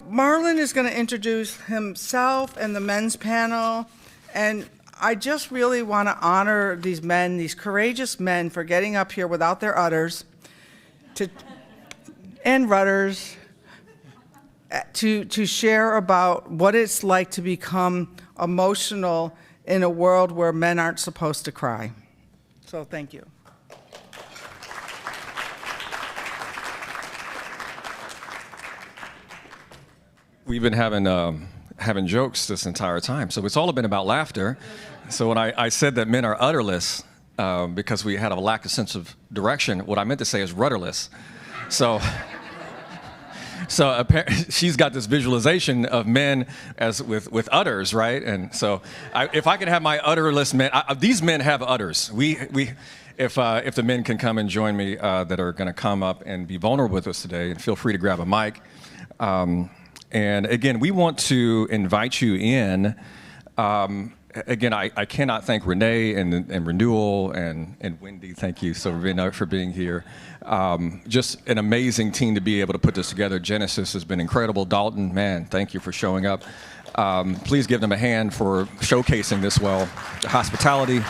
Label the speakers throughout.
Speaker 1: Marlon is going to introduce himself and the men's panel, and I just really want to honor these men, these courageous men, for getting up here without their udders and rudders to share about what it's like to become emotional in a world where men aren't supposed to cry. So thank you.
Speaker 2: We've been having jokes this entire time, so it's all been about laughter. So when I said that men are udderless because we had a lack of sense of direction, what I meant to say is rudderless. So she's got this visualization of men as with udders, right? And so if I could have my udderless men, these men have udders. If the men can come and join me that are going to come up and be vulnerable with us today, and feel free to grab a mic. And again, we want to invite you in. Again, I cannot thank Renee and Renewal and Wendy. Thank you for being here. Just an amazing team to be able to put this together. Genesis has been incredible. Dalton, man, thank you for showing up. Please give them a hand for showcasing this well. The hospitality.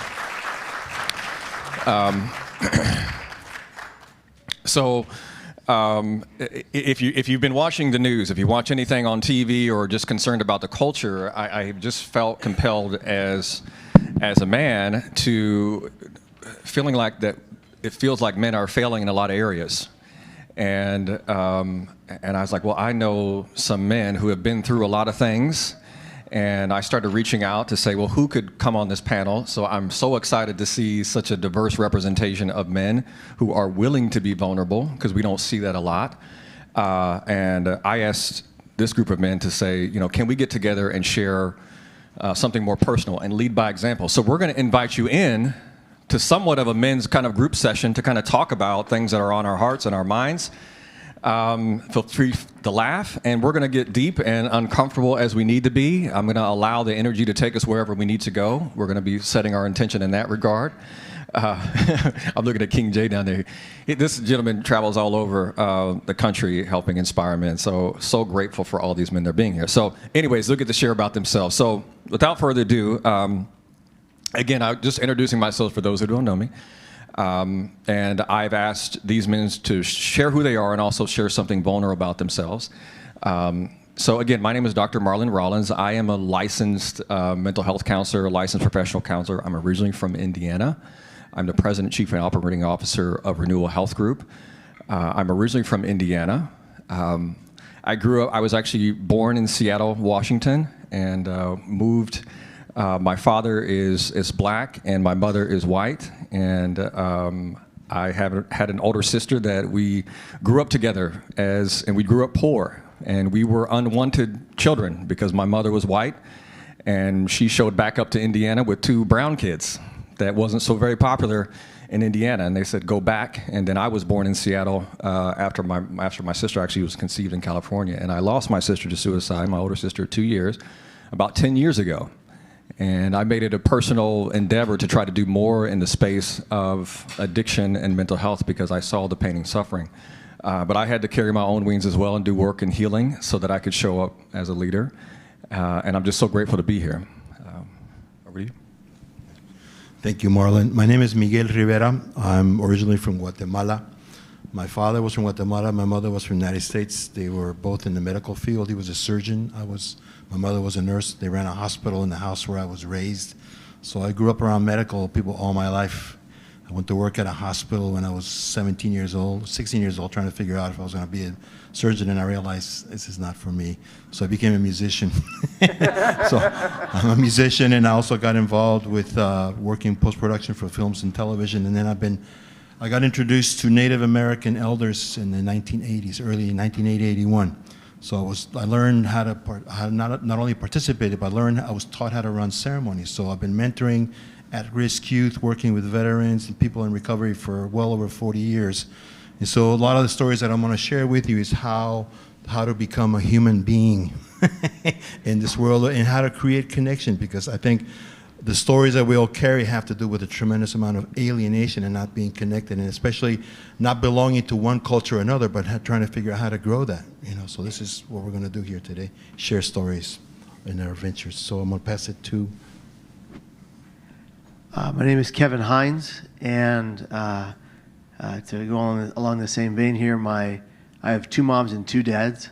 Speaker 2: If you've been watching the news, if you watch anything on TV or just concerned about the culture, I just felt compelled as a man to feeling like that it feels like men are failing in a lot of areas. And I was like, well, I know some men who have been through a lot of things. And I started reaching out to say, well, who could come on this panel? So I'm so excited to see such a diverse representation of men who are willing to be vulnerable, because we don't see that a lot. And I asked this group of men to say, can we get together and share something more personal and lead by example? So we're going to invite you in to somewhat of a men's kind of group session to kind of talk about things that are on our hearts and our minds. Feel free to laugh, and we're going to get deep and uncomfortable as we need to be. I'm going to allow the energy to take us wherever we need to go. We're going to be setting our intention in that regard. I'm looking at King Jay down there. This gentleman travels all over the country helping inspire men. So grateful for all these men that are being here. So anyways, they'll get to share about themselves. So without further ado, again, I'm just introducing myself for those who don't know me. And I've asked these men to share who they are and also share something vulnerable about themselves. So again, my name is Dr. Marlon Rollins. I am a licensed mental health counselor, a licensed professional counselor. I'm originally from Indiana. I'm the president, chief and operating officer of Renewal Health Group. I'm originally from Indiana. I was actually born in Seattle, Washington, and moved. My father is black and my mother is white, and I had an older sister that we grew up together and we grew up poor, and we were unwanted children because my mother was white, and she showed back up to Indiana with 2 brown kids that wasn't so very popular in Indiana, and they said go back. And then I was born in Seattle after my sister actually was conceived in California, and I lost my sister to suicide, my older sister, 2 years, about 10 years ago. And I made it a personal endeavor to try to do more in the space of addiction and mental health because I saw the pain and suffering. But I had to carry my own wings as well and do work in healing so that I could show up as a leader. And I'm just so grateful to be here. Over to you.
Speaker 3: Thank you, Marlon. My name is Miguel Rivera. I'm originally from Guatemala. My father was from Guatemala. My mother was from the United States. They were both in the medical field. He was a surgeon. My mother was a nurse. They ran a hospital in the house where I was raised. So I grew up around medical people all my life. I went to work at a hospital when I was 16 years old, trying to figure out if I was going to be a surgeon, and I realized this is not for me. So I became a musician. So I'm a musician, and I also got involved with working post-production for films and television, and then I got introduced to Native American elders in the 1980s, early 1981. So I learned how to not only participate, but I was taught how to run ceremonies. So I've been mentoring at-risk youth, working with veterans and people in recovery for well over 40 years. And so a lot of the stories that I'm going to share with you is how to become a human being in this world and how to create connection, because I think the stories that we all carry have to do with a tremendous amount of alienation and not being connected, and especially not belonging to one culture or another, but trying to figure out how to grow that. So this is what we're going to do here today: share stories in our ventures. So I'm going to pass it to.
Speaker 4: My name is Kevin Hines, and to go along the same vein here, I have 2 moms and 2 dads.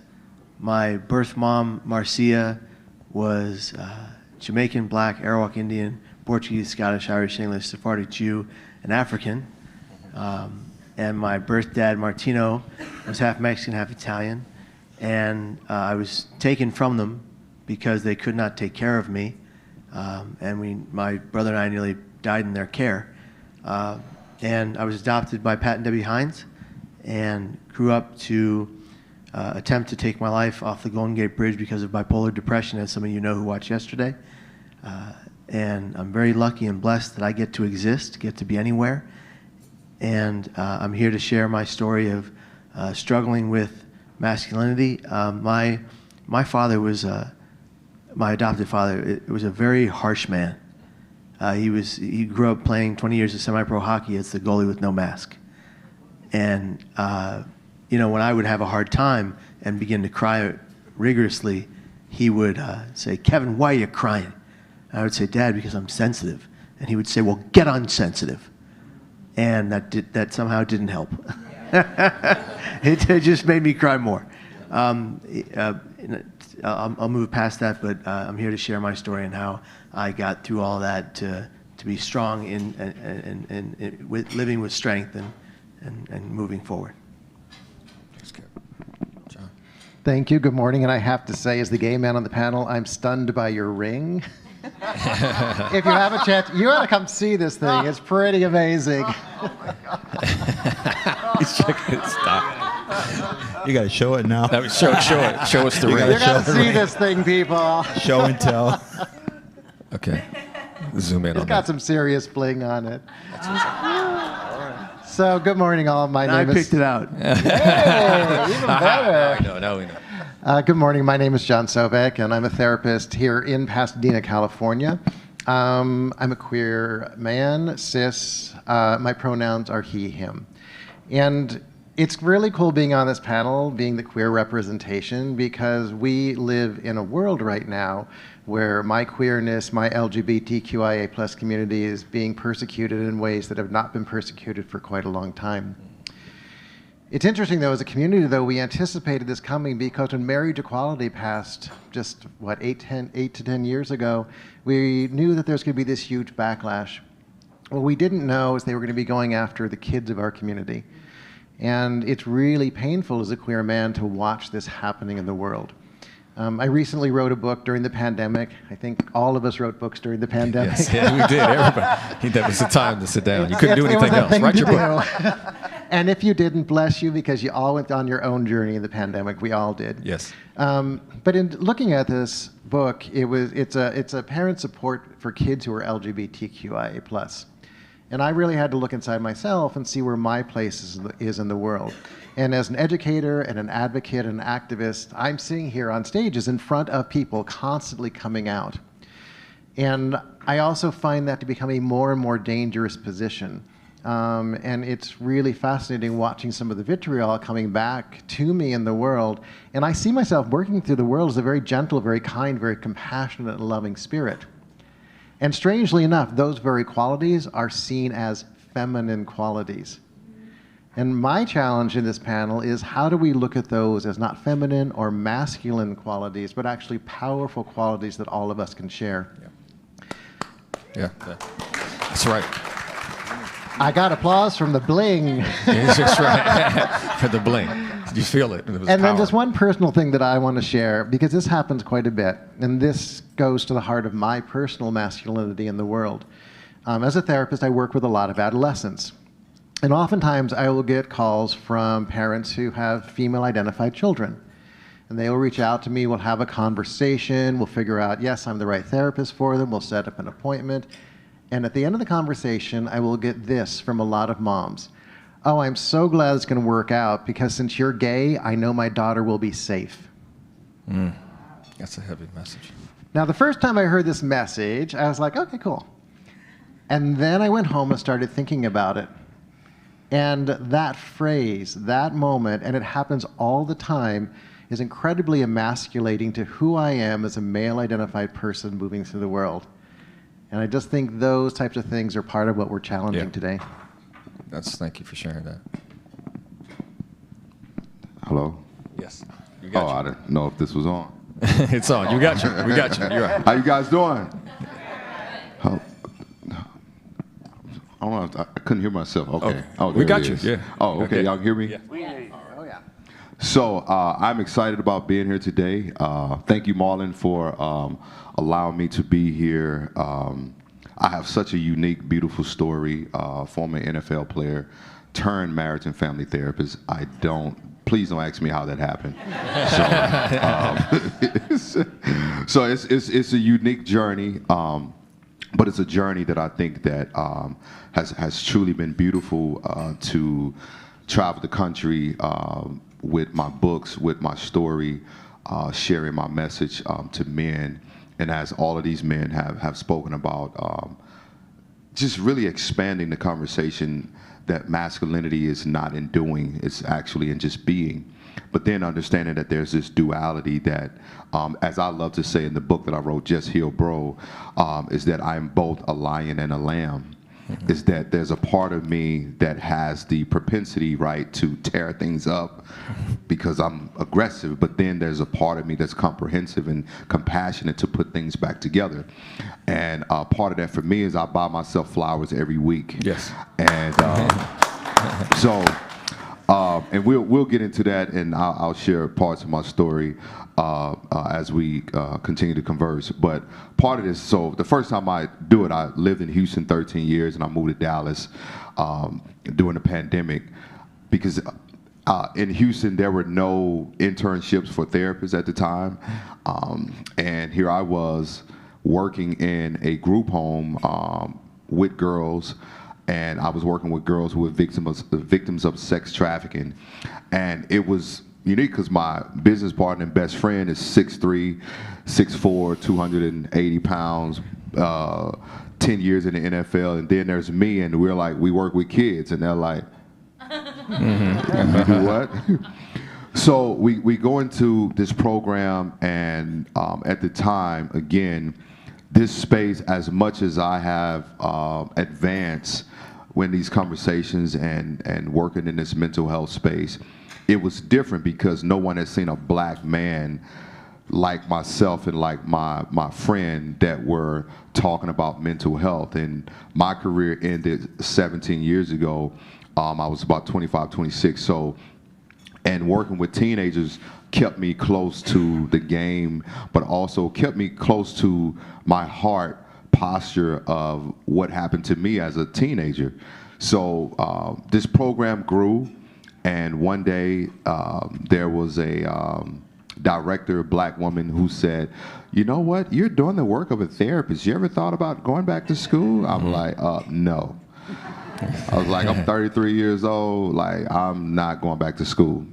Speaker 4: My birth mom, Marcia, was Jamaican, Black, Arawak Indian, Portuguese, Scottish, Irish, English, Sephardic, Jew, and African. And my birth dad, Martino, was half Mexican, half Italian. And I was taken from them because they could not take care of me. And my brother and I nearly died in their care. And I was adopted by Pat and Debbie Hines and grew up to attempt to take my life off the Golden Gate Bridge because of bipolar depression, as some of you know who watched yesterday. And I'm very lucky and blessed that I get to exist, get to be anywhere. And I'm here to share my story of struggling with masculinity. My father was, my adopted father, was a very harsh man. He grew up playing 20 years of semi-pro hockey as the goalie with no mask. And when I would have a hard time and begin to cry rigorously, he would say, "Kevin, why are you crying?" And I would say, "Dad, because I'm sensitive." And he would say, "Well, get unsensitive." And that somehow didn't help. It just made me cry more. I'll move past that, but I'm here to share my story and how I got through all that to be strong in with living with strength and moving forward.
Speaker 2: John.
Speaker 5: Thank you. Good morning. And I have to say, as the gay man on the panel, I'm stunned by your ring. If you have a chance, you ought to come see this thing. It's pretty amazing.
Speaker 3: Oh my God. He's checking it. Stop. You got to show it now.
Speaker 2: Show it. Show us the ring.
Speaker 5: You got to see this thing, people.
Speaker 3: Show and tell.
Speaker 2: Okay. Zoom in on
Speaker 5: It's got
Speaker 2: that.
Speaker 5: some serious bling on it. So, good morning, all. My name
Speaker 4: I picked it out.
Speaker 5: Hey, even better.
Speaker 2: Now we know.
Speaker 5: Good morning. My name is John Sobek, and I'm a therapist here in Pasadena, California. I'm a queer man, cis. My pronouns are he, him. And it's really cool being on this panel, being the queer representation, because we live in a world right now where my queerness, my LGBTQIA plus community is being persecuted in ways that have not been persecuted for quite a long time. It's interesting, though, as a community, though, we anticipated this coming because when marriage equality passed just, 8 to 10 years ago, we knew that there's going to be this huge backlash. What we didn't know is they were going to be going after the kids of our community. And it's really painful as a queer man to watch this happening in the world. I recently wrote a book during the pandemic. I think all of us wrote books during the pandemic.
Speaker 2: Yes, yeah, we did. Everybody. That was the time to sit down. You couldn't do anything else. Write your book.
Speaker 5: And if you didn't, bless you, because you all went on your own journey in the pandemic. We all did.
Speaker 2: Yes.
Speaker 5: But in looking at this book, it's a parent support for kids who are LGBTQIA+. And I really had to look inside myself and see where my place is in the world. And as an educator and an advocate and an activist, I'm sitting here on stages in front of people constantly coming out. And I also find that to become a more and more dangerous position. And it's really fascinating watching some of the vitriol coming back to me in the world. And I see myself working through the world as a very gentle, very kind, very compassionate and loving spirit. And strangely enough, those very qualities are seen as feminine qualities. And my challenge in this panel is how do we look at those as not feminine or masculine qualities, but actually powerful qualities that all of us can share?
Speaker 2: Yeah. That's right.
Speaker 5: I got applause from the bling.
Speaker 2: That's right. For the bling. Did you feel it?
Speaker 5: And then just one personal thing that I want to share, because this happens quite a bit, and this goes to the heart of my personal masculinity in the world. As a therapist, I work with a lot of adolescents. And oftentimes I will get calls from parents who have female-identified children. And they will reach out to me, we'll have a conversation, we'll figure out, yes, I'm the right therapist for them, we'll set up an appointment. And at the end of the conversation, I will get this from a lot of moms. "Oh, I'm so glad it's going to work out because since you're gay, I know my daughter will be safe."
Speaker 2: That's a heavy message.
Speaker 5: Now, the first time I heard this message, I was like, okay, cool. And then I went home and started thinking about it. And that phrase, that moment, and it happens all the time, is incredibly emasculating to who I am as a male-identified person moving through the world. And I just think those types of things are part of what we're challenging today.
Speaker 2: Thank you for sharing that.
Speaker 6: Hello?
Speaker 2: Yes. You got
Speaker 6: I didn't know if this was on.
Speaker 2: It's on. You got you. We got you. You're right.
Speaker 6: How you guys doing? I don't know. I couldn't hear myself. Okay. Oh,
Speaker 2: we got
Speaker 6: it
Speaker 2: you.
Speaker 6: is.
Speaker 2: Yeah.
Speaker 6: Oh, okay. Y'all can hear me?
Speaker 2: Yeah.
Speaker 5: We hear you. Oh, yeah.
Speaker 6: So I'm excited about being here today. Thank you, Marlon, for allowing me to be here. I have such a unique, beautiful story. Former NFL player turned marriage and family therapist. Please don't ask me how that happened. So it's a unique journey, but it's a journey that I think that has truly been beautiful to travel the country with my books, with my story, sharing my message to men, and as all of these men have spoken about, just really expanding the conversation that masculinity is not in doing, it's actually in just being. But then understanding that there's this duality that, as I love to say in the book that I wrote, Just Heal Bro, is that I'm both a lion and a lamb. Mm-hmm. Is that there's a part of me that has the propensity, right, to tear things up because I'm aggressive, but then there's a part of me that's comprehensive and compassionate to put things back together. And part of that for me is I buy myself flowers every week.
Speaker 2: Yes.
Speaker 6: And and we'll get into that, and I'll share parts of my story as we continue to converse. But part of this, so the first time I do it, I lived in Houston 13 years, and I moved to Dallas during the pandemic because in Houston there were no internships for therapists at the time, and here I was working in a group home with girls. And I was working with girls who were victims of sex trafficking. And it was unique because my business partner and best friend is 6'3", 6'4", 280 pounds, 10 years in the NFL. And then there's me, and we're like, we work with kids. And they're like, you do what? So we go into this program, and at the time, again, this space, as much as I have advanced when these conversations and working in this mental health space, it was different because no one had seen a black man like myself and like my friend that were talking about mental health. And my career ended 17 years ago. I was about 25, 26. So, and working with teenagers kept me close to the game, but also kept me close to my heart posture of what happened to me as a teenager. So this program grew, and one day there was a director, a black woman, who said, you know what, you're doing the work of a therapist. You ever thought about going back to school? I'm like, no. I was like, I'm 33 years old, like, I'm not going back to school.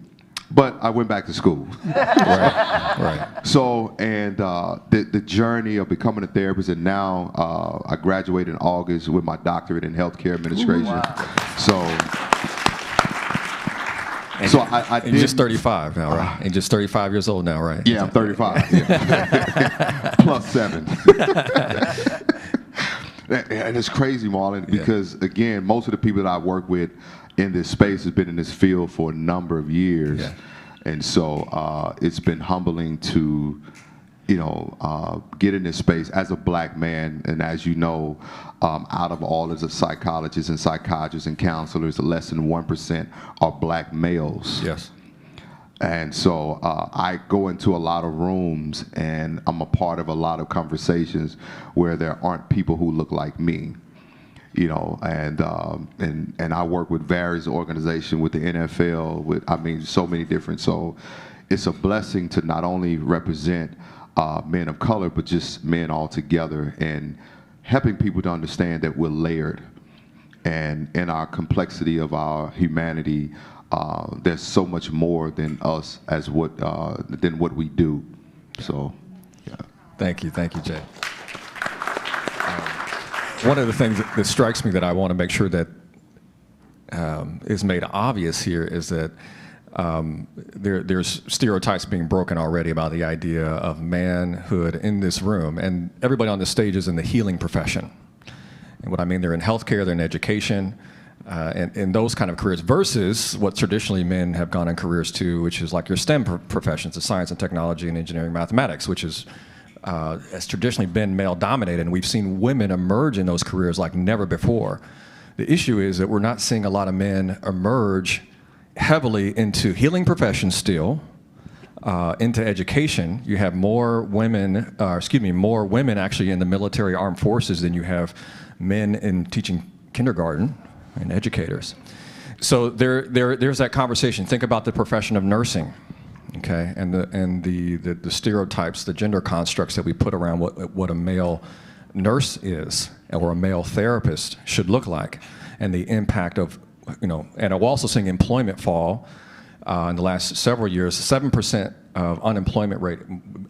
Speaker 6: But I went back to school.
Speaker 2: Right. So,
Speaker 6: and the journey of becoming a therapist, and now I graduated in August with my doctorate in healthcare administration. Ooh, wow. So I did.
Speaker 2: You're just 35 now, right? You're just 35 years old now, right?
Speaker 6: Yeah, I'm 35. Yeah. Plus 7. And it's crazy, Marlon, because again, most of the people that I work with in this space has been in this field for a number of years. Yeah. And so it's been humbling to, get in this space as a black man. And as you know, out of all of the psychologists and psychiatrists and counselors, less than 1% are black males.
Speaker 2: Yes.
Speaker 6: And so I go into a lot of rooms, and I'm a part of a lot of conversations where there aren't people who look like me. And I work with various organizations, with the NFL, so many different. So it's a blessing to not only represent men of color, but just men all together, and helping people to understand that we're layered, and in our complexity of our humanity, there's so much more than us than what we do. So, yeah.
Speaker 2: Thank you, Jay. One of the things that strikes me that I want to make sure that is made obvious here is that there's stereotypes being broken already about the idea of manhood in this room, and everybody on this stage is in the healing profession. And what I mean, they're in healthcare, they're in education, and in those kind of careers, versus what traditionally men have gone in careers to, which is like your STEM professions, the science and technology and engineering, mathematics, which is has traditionally been male-dominated, and we've seen women emerge in those careers like never before. The issue is that we're not seeing a lot of men emerge heavily into healing professions still, into education. You have more women, more women actually in the military armed forces than you have men in teaching kindergarten and educators. So there's that conversation. Think about the profession of nursing. Okay, and the stereotypes, the gender constructs that we put around what a male nurse is, or a male therapist should look like, and the impact of, and we're also seeing employment fall in the last several years, 7% of unemployment rate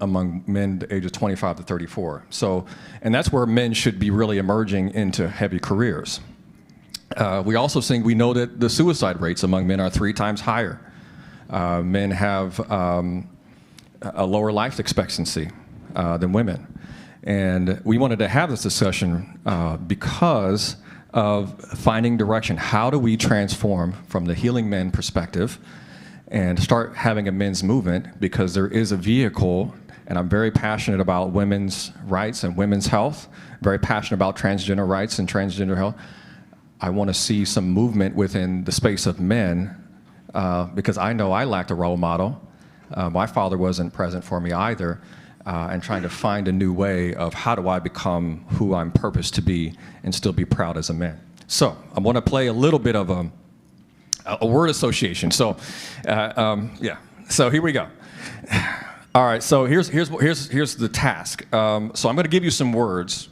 Speaker 2: among men ages 25 to 34. So, and that's where men should be really emerging into heavy careers. We know that the suicide rates among men are 3 times higher. Men have a lower life expectancy than women. And we wanted to have this discussion because of finding direction. How do we transform from the healing men perspective and start having a men's movement? Because there is a vehicle, and I'm very passionate about women's rights and women's health, very passionate about transgender rights and transgender health. I want to see some movement within the space of men, because I know I lacked a role model. My father wasn't present for me either, and trying to find a new way of how do I become who I'm purposed to be and still be proud as a man. So I want to play a little bit of a word association. So so here we go. All right, so here's the task. So I'm going to give you some words,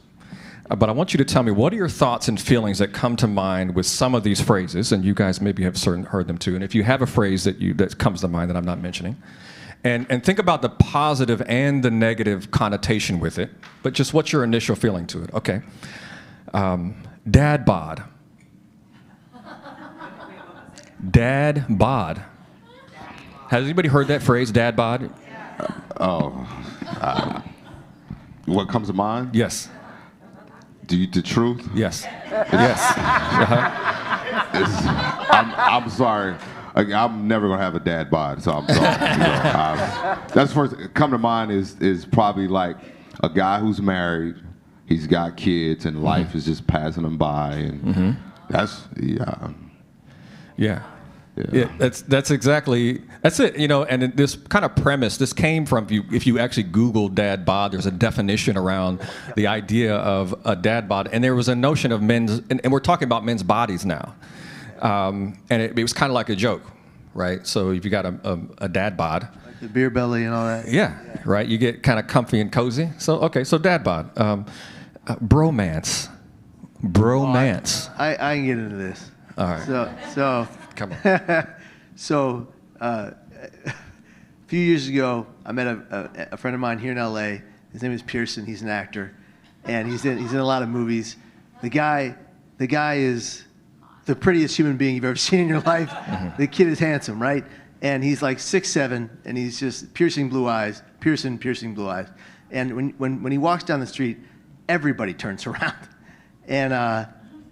Speaker 2: but I want you to tell me, what are your thoughts and feelings that come to mind with some of these phrases, and you guys maybe have heard them too, and if you have a phrase that comes to mind that I'm not mentioning, and think about the positive and the negative connotation with it, but just what's your initial feeling to it? Okay. Dad bod. Dad bod. Has anybody heard that phrase, dad bod?
Speaker 6: What comes to mind?
Speaker 2: Yes.
Speaker 6: The truth?
Speaker 2: Yes. Yes.
Speaker 6: I'm sorry. I'm never gonna have a dad bod, so I'm sorry. That's first come to mind is probably like a guy who's married, he's got kids, and life is just passing him by, and that's that's it. And this kind of premise, this came from, if you actually Google dad bod, there's a definition around the idea of a dad bod, and there was a notion of men's, and we're talking about men's bodies now, and it was kind of like a joke, right? So if you got a dad bod,
Speaker 4: like the beer belly and all that.
Speaker 2: Yeah, right. You get kind of comfy and cozy. So so dad bod, bromance.
Speaker 4: I can get into this.
Speaker 2: All right.
Speaker 4: So.
Speaker 2: Come on.
Speaker 4: So, a few years ago, I met a friend of mine here in LA. His name is Pearson. He's an actor, and he's in a lot of movies. The guy is the prettiest human being you've ever seen in your life. Mm-hmm. The kid is handsome, right? And he's like 6'7", and he's just piercing blue eyes. Piercing blue eyes. And when he walks down the street, everybody turns around,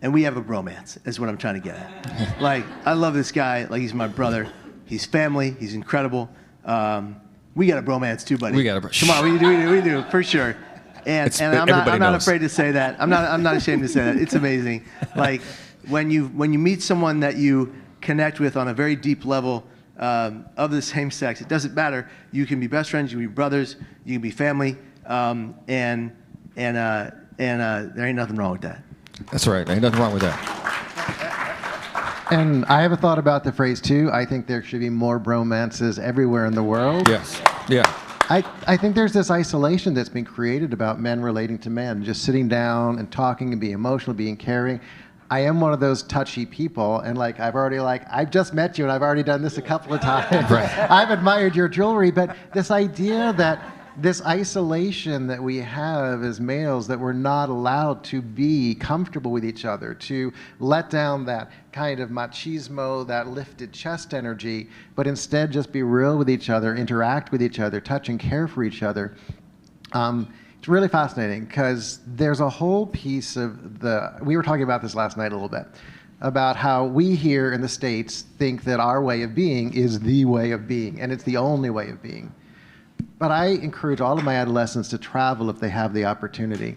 Speaker 4: and we have a bromance, is what I'm trying to get at. Like, I love this guy. Like, he's my brother. He's family. He's incredible. We got a bromance too, buddy. Come on, we do, for sure. And I'm not afraid to say that. I'm not ashamed to say that. It's amazing. Like, when you meet someone that you connect with on a very deep level of the same sex, it doesn't matter. You can be best friends. You can be brothers. You can be family. And there ain't nothing wrong with that.
Speaker 2: That's right. Ain't nothing wrong with that.
Speaker 5: And I have a thought about the phrase too. I think there should be more bromances everywhere in the world.
Speaker 2: Yes. Yeah.
Speaker 5: I think there's this isolation that's been created about men relating to men, just sitting down and talking and being emotional, being caring. I am one of those touchy people, and I've just met you and I've already done this a couple of times.
Speaker 2: Right.
Speaker 5: I've admired your jewelry, but this idea that this isolation that we have as males, that we're not allowed to be comfortable with each other, to let down that kind of machismo, that lifted chest energy, but instead just be real with each other, interact with each other, touch and care for each other. It's really fascinating because there's a whole piece of we were talking about this last night a little bit, about how we here in the States think that our way of being is the way of being, and it's the only way of being. But I encourage all of my adolescents to travel if they have the opportunity.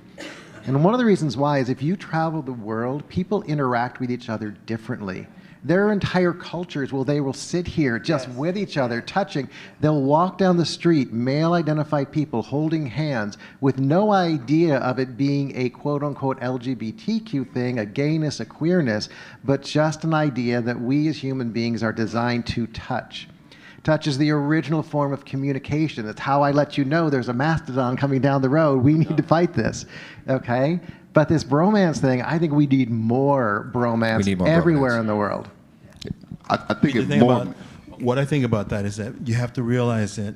Speaker 5: And one of the reasons why is if you travel the world, people interact with each other differently. There are entire cultures where they will sit here just with each other, touching. They'll walk down the street, male-identified people holding hands with no idea of it being a quote-unquote LGBTQ thing, a gayness, a queerness, but just an idea that we as human beings are designed to touch. Touch is the original form of communication. It's how I let you know there's a mastodon coming down the road. We need to fight this, okay? But this bromance thing, I think we need more bromance everywhere in the world.
Speaker 6: I think it's more.
Speaker 3: What I think about that is that you have to realize that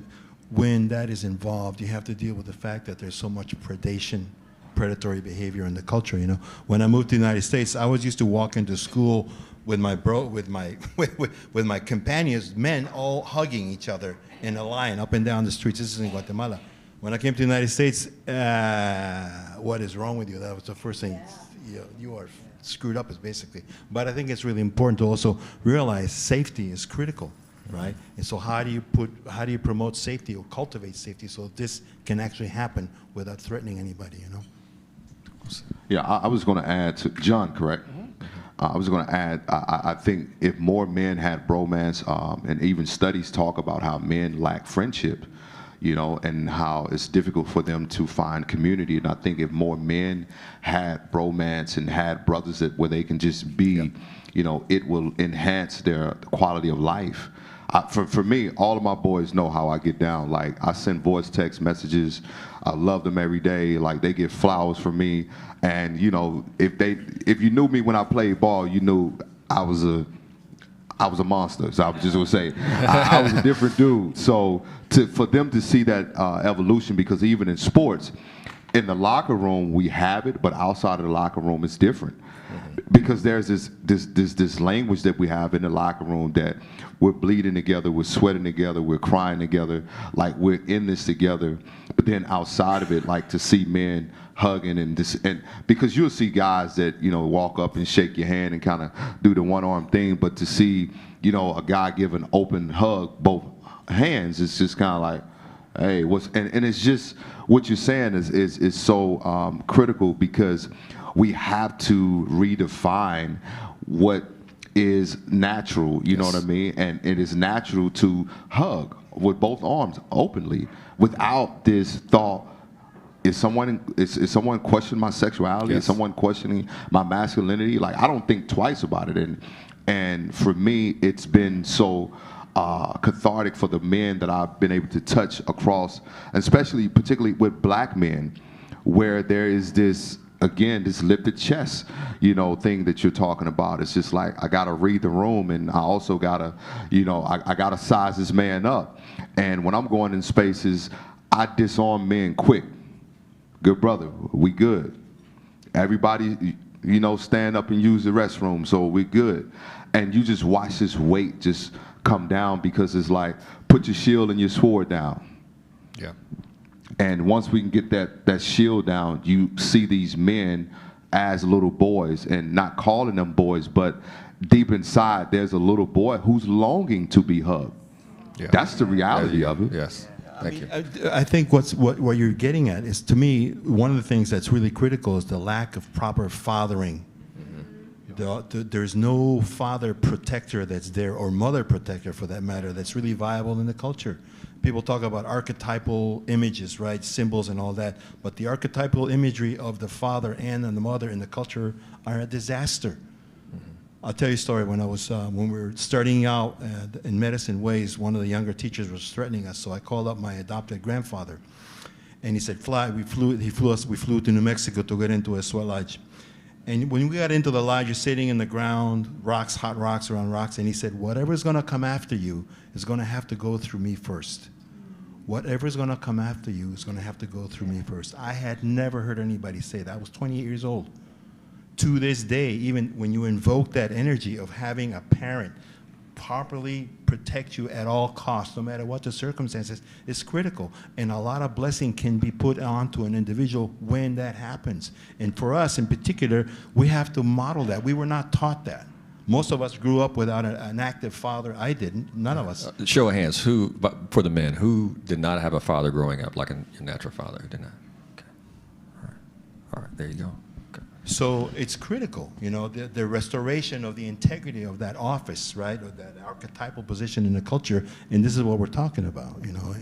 Speaker 3: when that is involved, you have to deal with the fact that there's so much predatory behavior in the culture. You know, when I moved to the United States, I was used to walk into school with my with my companions, men all hugging each other in a line up and down the streets. This is in Guatemala. When I came to the United States, what is wrong with you? That was the first thing. You are screwed up, is basically. But I think it's really important to also realize safety is critical, right? And so how do you promote safety or cultivate safety so this can actually happen without threatening anybody, you know?
Speaker 6: Yeah, I was going to add to John, correct? I was going to add, I think if more men had bromance, and even studies talk about how men lack friendship, you know, and how it's difficult for them to find community. And I think if more men had bromance and had brothers where they can just be, you know, it will enhance their quality of life. For me, all of my boys know how I get down. Like, I send voice text messages. I love them every day. Like, they get flowers from me. And, you know, if you knew me when I played ball, you knew I was a monster. So I was just going to say, I was a different dude. So for them to see that evolution, because even in sports, in the locker room, we have it, but outside of the locker room, it's different. Because there's this language that we have in the locker room that we're bleeding together, we're sweating together, we're crying together, like we're in this together. But then outside of it, like to see men hugging and because you'll see guys that, you know, walk up and shake your hand and kind of do the one-arm thing, but to see, you know, a guy give an open hug, both hands, it's just kind of like, hey, and it's just what you're saying is so critical, because we have to redefine what is natural, you know what I mean? And it is natural to hug with both arms openly without this thought, is someone questioning my sexuality? Is someone questioning my masculinity? Like, I don't think twice about it. And for me, it's been so cathartic for the men that I've been able to touch across, and particularly with black men, where there is this, again, this lifted chest, you know, thing that you're talking about. It's just like, I gotta read the room, and I also gotta, you know, I gotta size this man up. And when I'm going in spaces, I disarm men quick. Good brother, we good. Everybody, you know, stand up and use the restroom, so we good. And you just watch this weight just come down, because it's like, put your shield and your sword down.
Speaker 2: Yeah.
Speaker 6: And once we can get that shield down, you see these men as little boys, and not calling them boys, but deep inside, there's a little boy who's longing to be hugged. Yeah. That's the reality of it.
Speaker 2: Yes. Thank you.
Speaker 3: I think what you're getting at is, to me, one of the things that's really critical is the lack of proper fathering. There's no father protector that's there, or mother protector for that matter, that's really viable in the culture. People talk about archetypal images, right, symbols and all that, but the archetypal imagery of the father and the mother in the culture are a disaster. I'll tell you a story. When we were starting out in Medicine Ways, one of the younger teachers was threatening us, so I called up my adopted grandfather, and he said, we flew to New Mexico to get into a sweat lodge. And when we got into the lodge, you're sitting in the ground, rocks, hot rocks around rocks, and he said, whatever's gonna come after you is gonna have to go through me first. whatever's going to come after you is going to have to go through me first. I had never heard anybody say that. I was 28 years old. To this day, even when you invoke that energy of having a parent properly protect you at all costs, no matter what the circumstances, is critical. And a lot of blessing can be put onto an individual when that happens. And for us in particular, we have to model that. We were not taught that. Most of us grew up without an active father. I didn't. None of us.
Speaker 2: Show of hands, who, but for the men, who did not have a father growing up, like a natural father? Did not? Okay. All right, there you go.
Speaker 3: So it's critical, you know, the restoration of the integrity of that office, right, or that archetypal position in the culture, and this is what we're talking about, you know.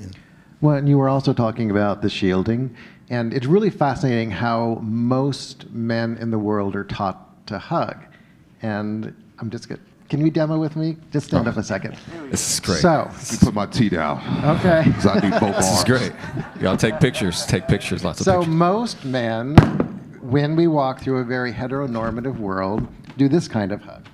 Speaker 5: Well, and you were also talking about the shielding, and it's really fascinating how most men in the world are taught to hug. And I'm just going to, can you demo with me? Just stand up a second.
Speaker 2: This is great.
Speaker 5: So,
Speaker 6: You put my tea down.
Speaker 5: okay.
Speaker 6: Because I need both arms.
Speaker 2: This is great. Y'all take pictures, lots of
Speaker 5: So
Speaker 2: pictures.
Speaker 5: most men, when we walk through a very heteronormative world, do this kind of hug.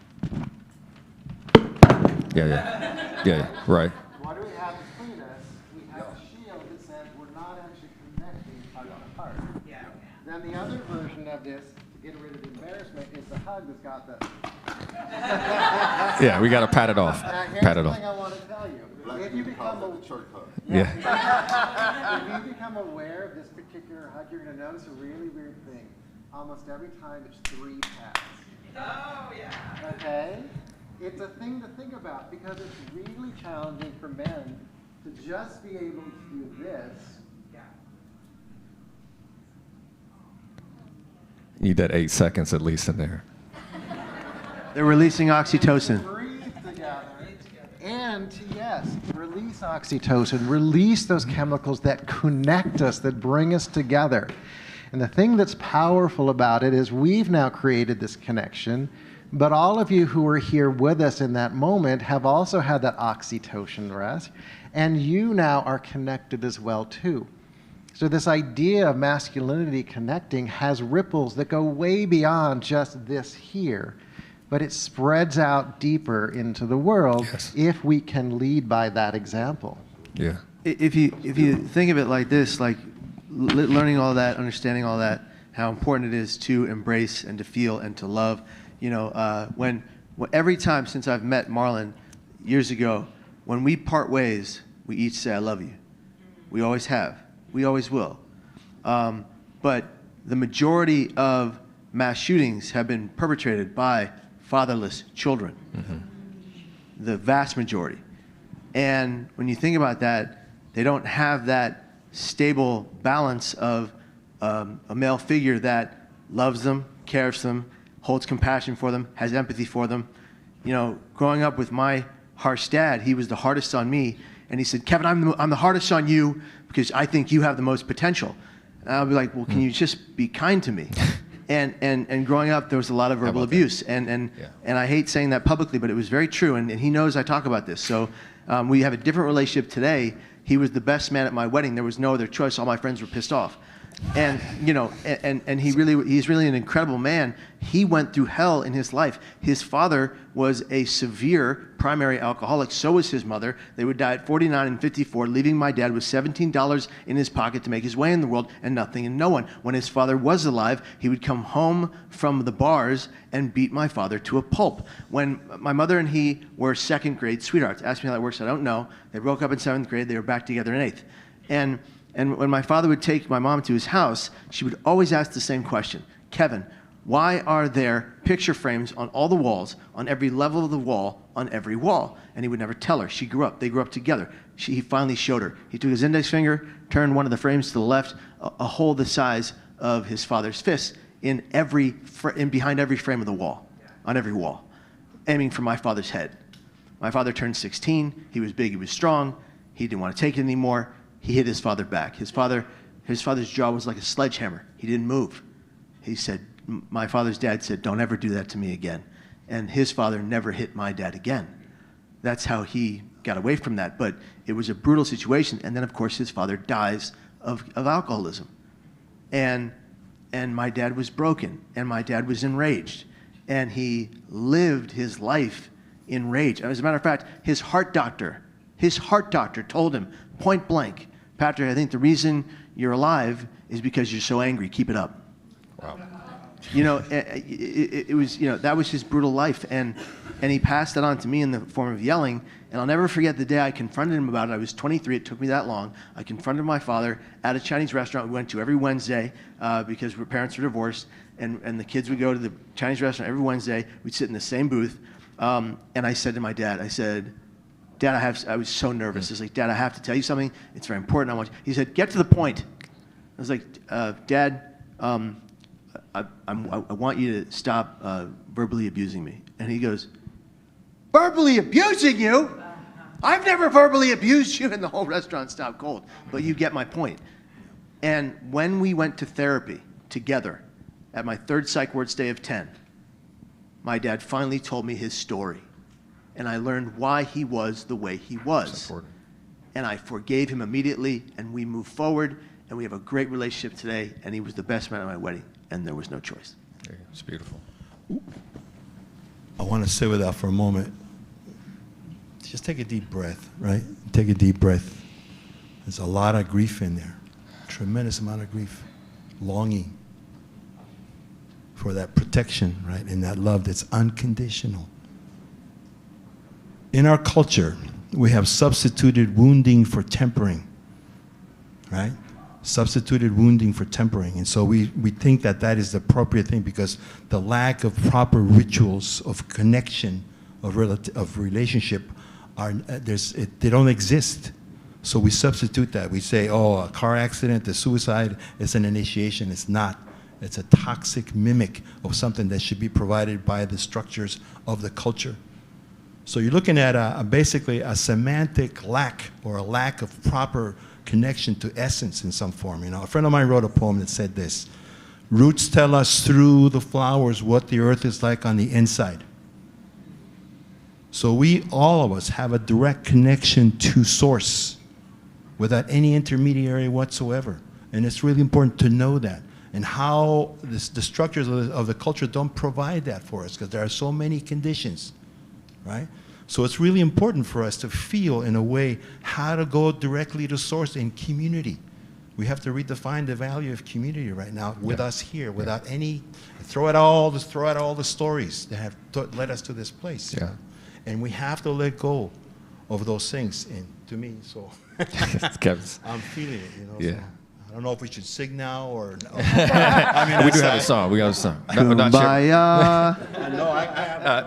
Speaker 2: Yeah, right.
Speaker 5: What do we have between us? We have a shield that says we're not actually connecting heart to heart. Yeah. Then the other version of this, to get rid of the embarrassment, is the hug that's got the...
Speaker 2: Yeah, we got to pat it off.
Speaker 5: Now, here's
Speaker 2: Pat it
Speaker 5: the
Speaker 2: off.
Speaker 5: thing I want to tell you. If you become
Speaker 2: Yeah.
Speaker 5: if you become aware of this particular hug, you're going to notice a really weird thing. Almost every time it's 3 pats. Oh, yeah. Okay? It's a thing to think about because it's really challenging for men to just be able to do this.
Speaker 2: You need that 8 seconds at least in there.
Speaker 4: They're releasing oxytocin.
Speaker 5: Breathe together. And yes, release oxytocin, release those chemicals that connect us, that bring us together. And the thing that's powerful about it is we've now created this connection, but all of you who were here with us in that moment have also had that oxytocin rush, and you now are connected as well too. So this idea of masculinity connecting has ripples that go way beyond just this here, but it spreads out deeper into the world if we can lead by that example.
Speaker 2: Yeah.
Speaker 4: If you think of it like this, like learning all that, understanding all that, how important it is to embrace and to feel and to love. You know, when every time since I've met Marlon years ago, when we part ways, we each say, I love you. We always have. We always will. But the majority of mass shootings have been perpetrated by fatherless children. Mm-hmm. The vast majority. And when you think about that, they don't have that stable balance of a male figure that loves them, cares for them, holds compassion for them, has empathy for them. You know, growing up with my harsh dad, he was the hardest on me, and he said, Kevin, I'm the hardest on you because I think you have the most potential. And I'll be like, well, can you just be kind to me? And growing up, there was a lot of verbal abuse, and I hate saying that publicly, but it was very true, and he knows I talk about this. So we have a different relationship today. He was the best man at my wedding. There was no other choice. All my friends were pissed off. And, you know, and he's really an incredible man. He went through hell in his life. His father was a severe primary alcoholic. So was his mother. They would die at 49 and 54, leaving my dad with $17 in his pocket to make his way in the world and nothing and no one. When his father was alive, he would come home from the bars and beat my father to a pulp. When my mother and he were second grade sweethearts, ask me how that works, I don't know. They broke up in 7th grade. They were back together in 8th. And when my father would take my mom to his house, she would always ask the same question. Kevin, why are there picture frames on all the walls, on every level of the wall, on every wall? And he would never tell her. She grew up. They grew up together. He finally showed her. He took his index finger, turned one of the frames to the left, a hole the size of his father's fist in behind every frame of the wall, on every wall, aiming for my father's head. My father turned 16. He was big. He was strong. He didn't want to take it anymore. He hit his father back. His father's jaw was like a sledgehammer. He didn't move. He said, my father's dad said, don't ever do that to me again. And his father never hit my dad again. That's how he got away from that. But it was a brutal situation. And then, of course, his father dies of alcoholism. And my dad was broken. And my dad was enraged. And he lived his life in rage. As a matter of fact, his heart doctor told him, point blank, Patrick, I think the reason you're alive is because you're so angry. Keep it up.
Speaker 2: Wow.
Speaker 4: You know, it was, you know, that was his brutal life. And he passed that on to me in the form of yelling. And I'll never forget the day I confronted him about it. I was 23. It took me that long. I confronted my father at a Chinese restaurant we went to every Wednesday because our parents were divorced. And the kids would go to the Chinese restaurant every Wednesday. We'd sit in the same booth. And I said to my dad, I said, Dad, I was so nervous. I was like, Dad, I have to tell you something. It's very important. He said, get to the point. I was like, Dad, I want you to stop verbally abusing me. And he goes, verbally abusing you? I've never verbally abused you. And the whole restaurant stopped cold. But you get my point. And when we went to therapy together at my third psych ward stay of 10, my dad finally told me his story. And I learned why he was the way he was. And I forgave him immediately, and we moved forward, and we have a great relationship today, and he was the best man at my wedding, and there was no choice.
Speaker 2: It's beautiful.
Speaker 3: I want to sit with that for a moment. Just take a deep breath, right? Take a deep breath. There's a lot of grief in there, tremendous amount of grief, longing for that protection, right? And that love that's unconditional. In our culture, we have substituted wounding for tempering, right? Substituted wounding for tempering. And so we think that that is the appropriate thing because the lack of proper rituals of connection, of relationship, they don't exist. So we substitute that. We say, oh, a car accident, a suicide, it's an initiation. It's not. It's a toxic mimic of something that should be provided by the structures of the culture. So you're looking at basically a semantic lack or a lack of proper connection to essence in some form. You know, a friend of mine wrote a poem that said this: roots tell us through the flowers what the earth is like on the inside. So all of us have a direct connection to source without any intermediary whatsoever. And it's really important to know that. And how the structures of the culture don't provide that for us because there are so many conditions. Right? So it's really important for us to feel, in a way, how to go directly to source in community. We have to redefine the value of community right now with us here, without any, throw out all the stories that have led us to this place.
Speaker 2: Yeah.
Speaker 3: And we have to let go of those things. And to me, so I'm feeling it, you know.
Speaker 2: Yeah.
Speaker 3: So I don't know if we should sing now or.
Speaker 2: I mean, we do have a song. We got a song. No, not sure.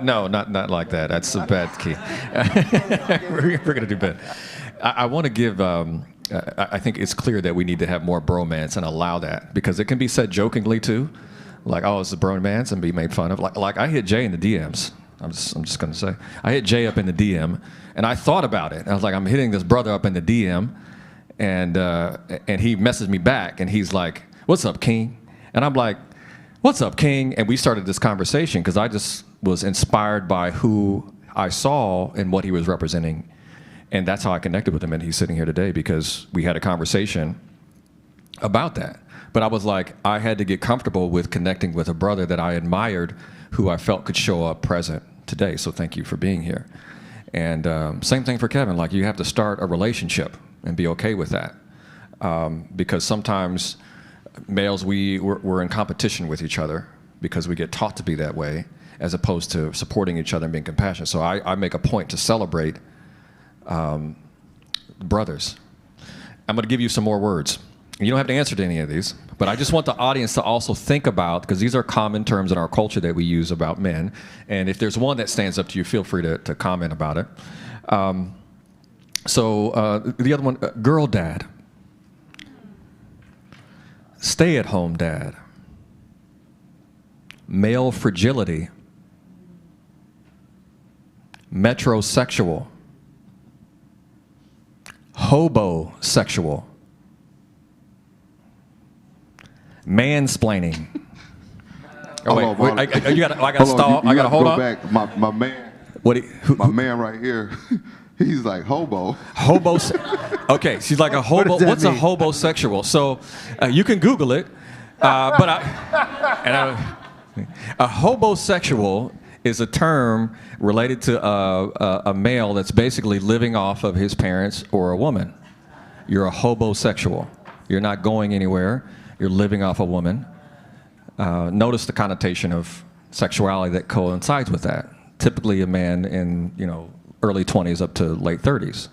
Speaker 2: No, not like that. That's a bad key. We're gonna do better. I want to give. I think it's clear that we need to have more bromance and allow that because it can be said jokingly too, like, "Oh, it's a bromance," and be made fun of. Like I hit Jay in the DMs. I'm just gonna say I hit Jay up in the DM, and I thought about it. I was like, I'm hitting this brother up in the DM. And he messaged me back, and he's like, "What's up, King?" And I'm like, "What's up, King?" And we started this conversation because I just was inspired by who I saw and what he was representing, and that's how I connected with him. And he's sitting here today because we had a conversation about that. But I was like, I had to get comfortable with connecting with a brother that I admired, who I felt could show up present today. So thank you for being here. And same thing for Kevin. Like, you have to start a relationship and be okay with that. Because sometimes males, we're in competition with each other because we get taught to be that way, as opposed to supporting each other and being compassionate. So I make a point to celebrate brothers. I'm gonna give you some more words. You don't have to answer to any of these, but I just want the audience to also think about, because these are common terms in our culture that we use about men, and if there's one that stands up to you, feel free to comment about it. So the other one, girl dad, stay-at-home dad, male fragility, metrosexual, hobosexual, mansplaining. Oh wait, I gotta stall. I gotta hold on.
Speaker 6: Back. My man. My man right here. He's like hobo.
Speaker 2: Okay, she's like a hobo. What's a hobosexual? So you can Google it, but a hobosexual is a term related to a male that's basically living off of his parents or a woman. you're a hobosexual. You're not going anywhere. You're living off a woman. Notice the connotation of sexuality that coincides with that. Typically a man in, early 20s up to late 30s.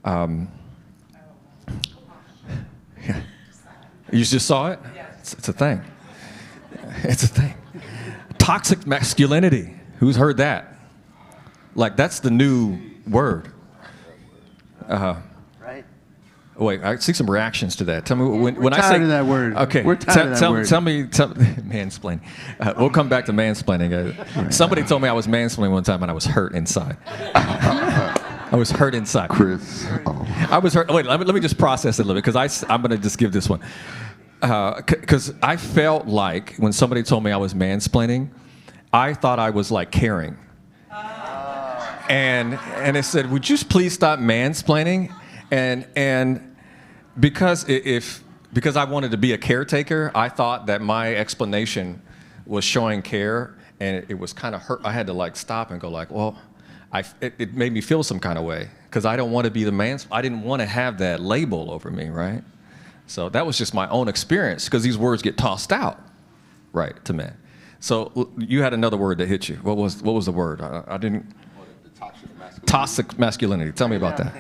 Speaker 2: Yeah. You just saw it? It's a thing. It's a thing. Toxic masculinity. Who's heard that? Like, that's the new word.
Speaker 4: Right?
Speaker 2: Wait, I see some reactions to that. Tell me when I say
Speaker 4: tired of that word.
Speaker 2: Okay,
Speaker 4: We're tired of that word.
Speaker 2: Tell me, mansplaining. We'll come back to mansplaining. Somebody told me I was mansplaining one time, and I was hurt inside. I was hurt inside.
Speaker 6: Chris.
Speaker 2: I was hurt. Wait, let me just process it a little bit, because I'm going to just give this one. Because I felt like when somebody told me I was mansplaining, I thought I was like caring. And it said, would you please stop mansplaining? And because because I wanted to be a caretaker, I thought that my explanation was showing care, and it was kind of hurt. I had to like stop and go like, well, it made me feel some kind of way, because I don't want to be the I didn't want to have that label over me, right? So that was just my own experience, because these words get tossed out, right, to men. So you had another word that hit you. What was the word? I didn't. Toxic masculinity. Tell me about that.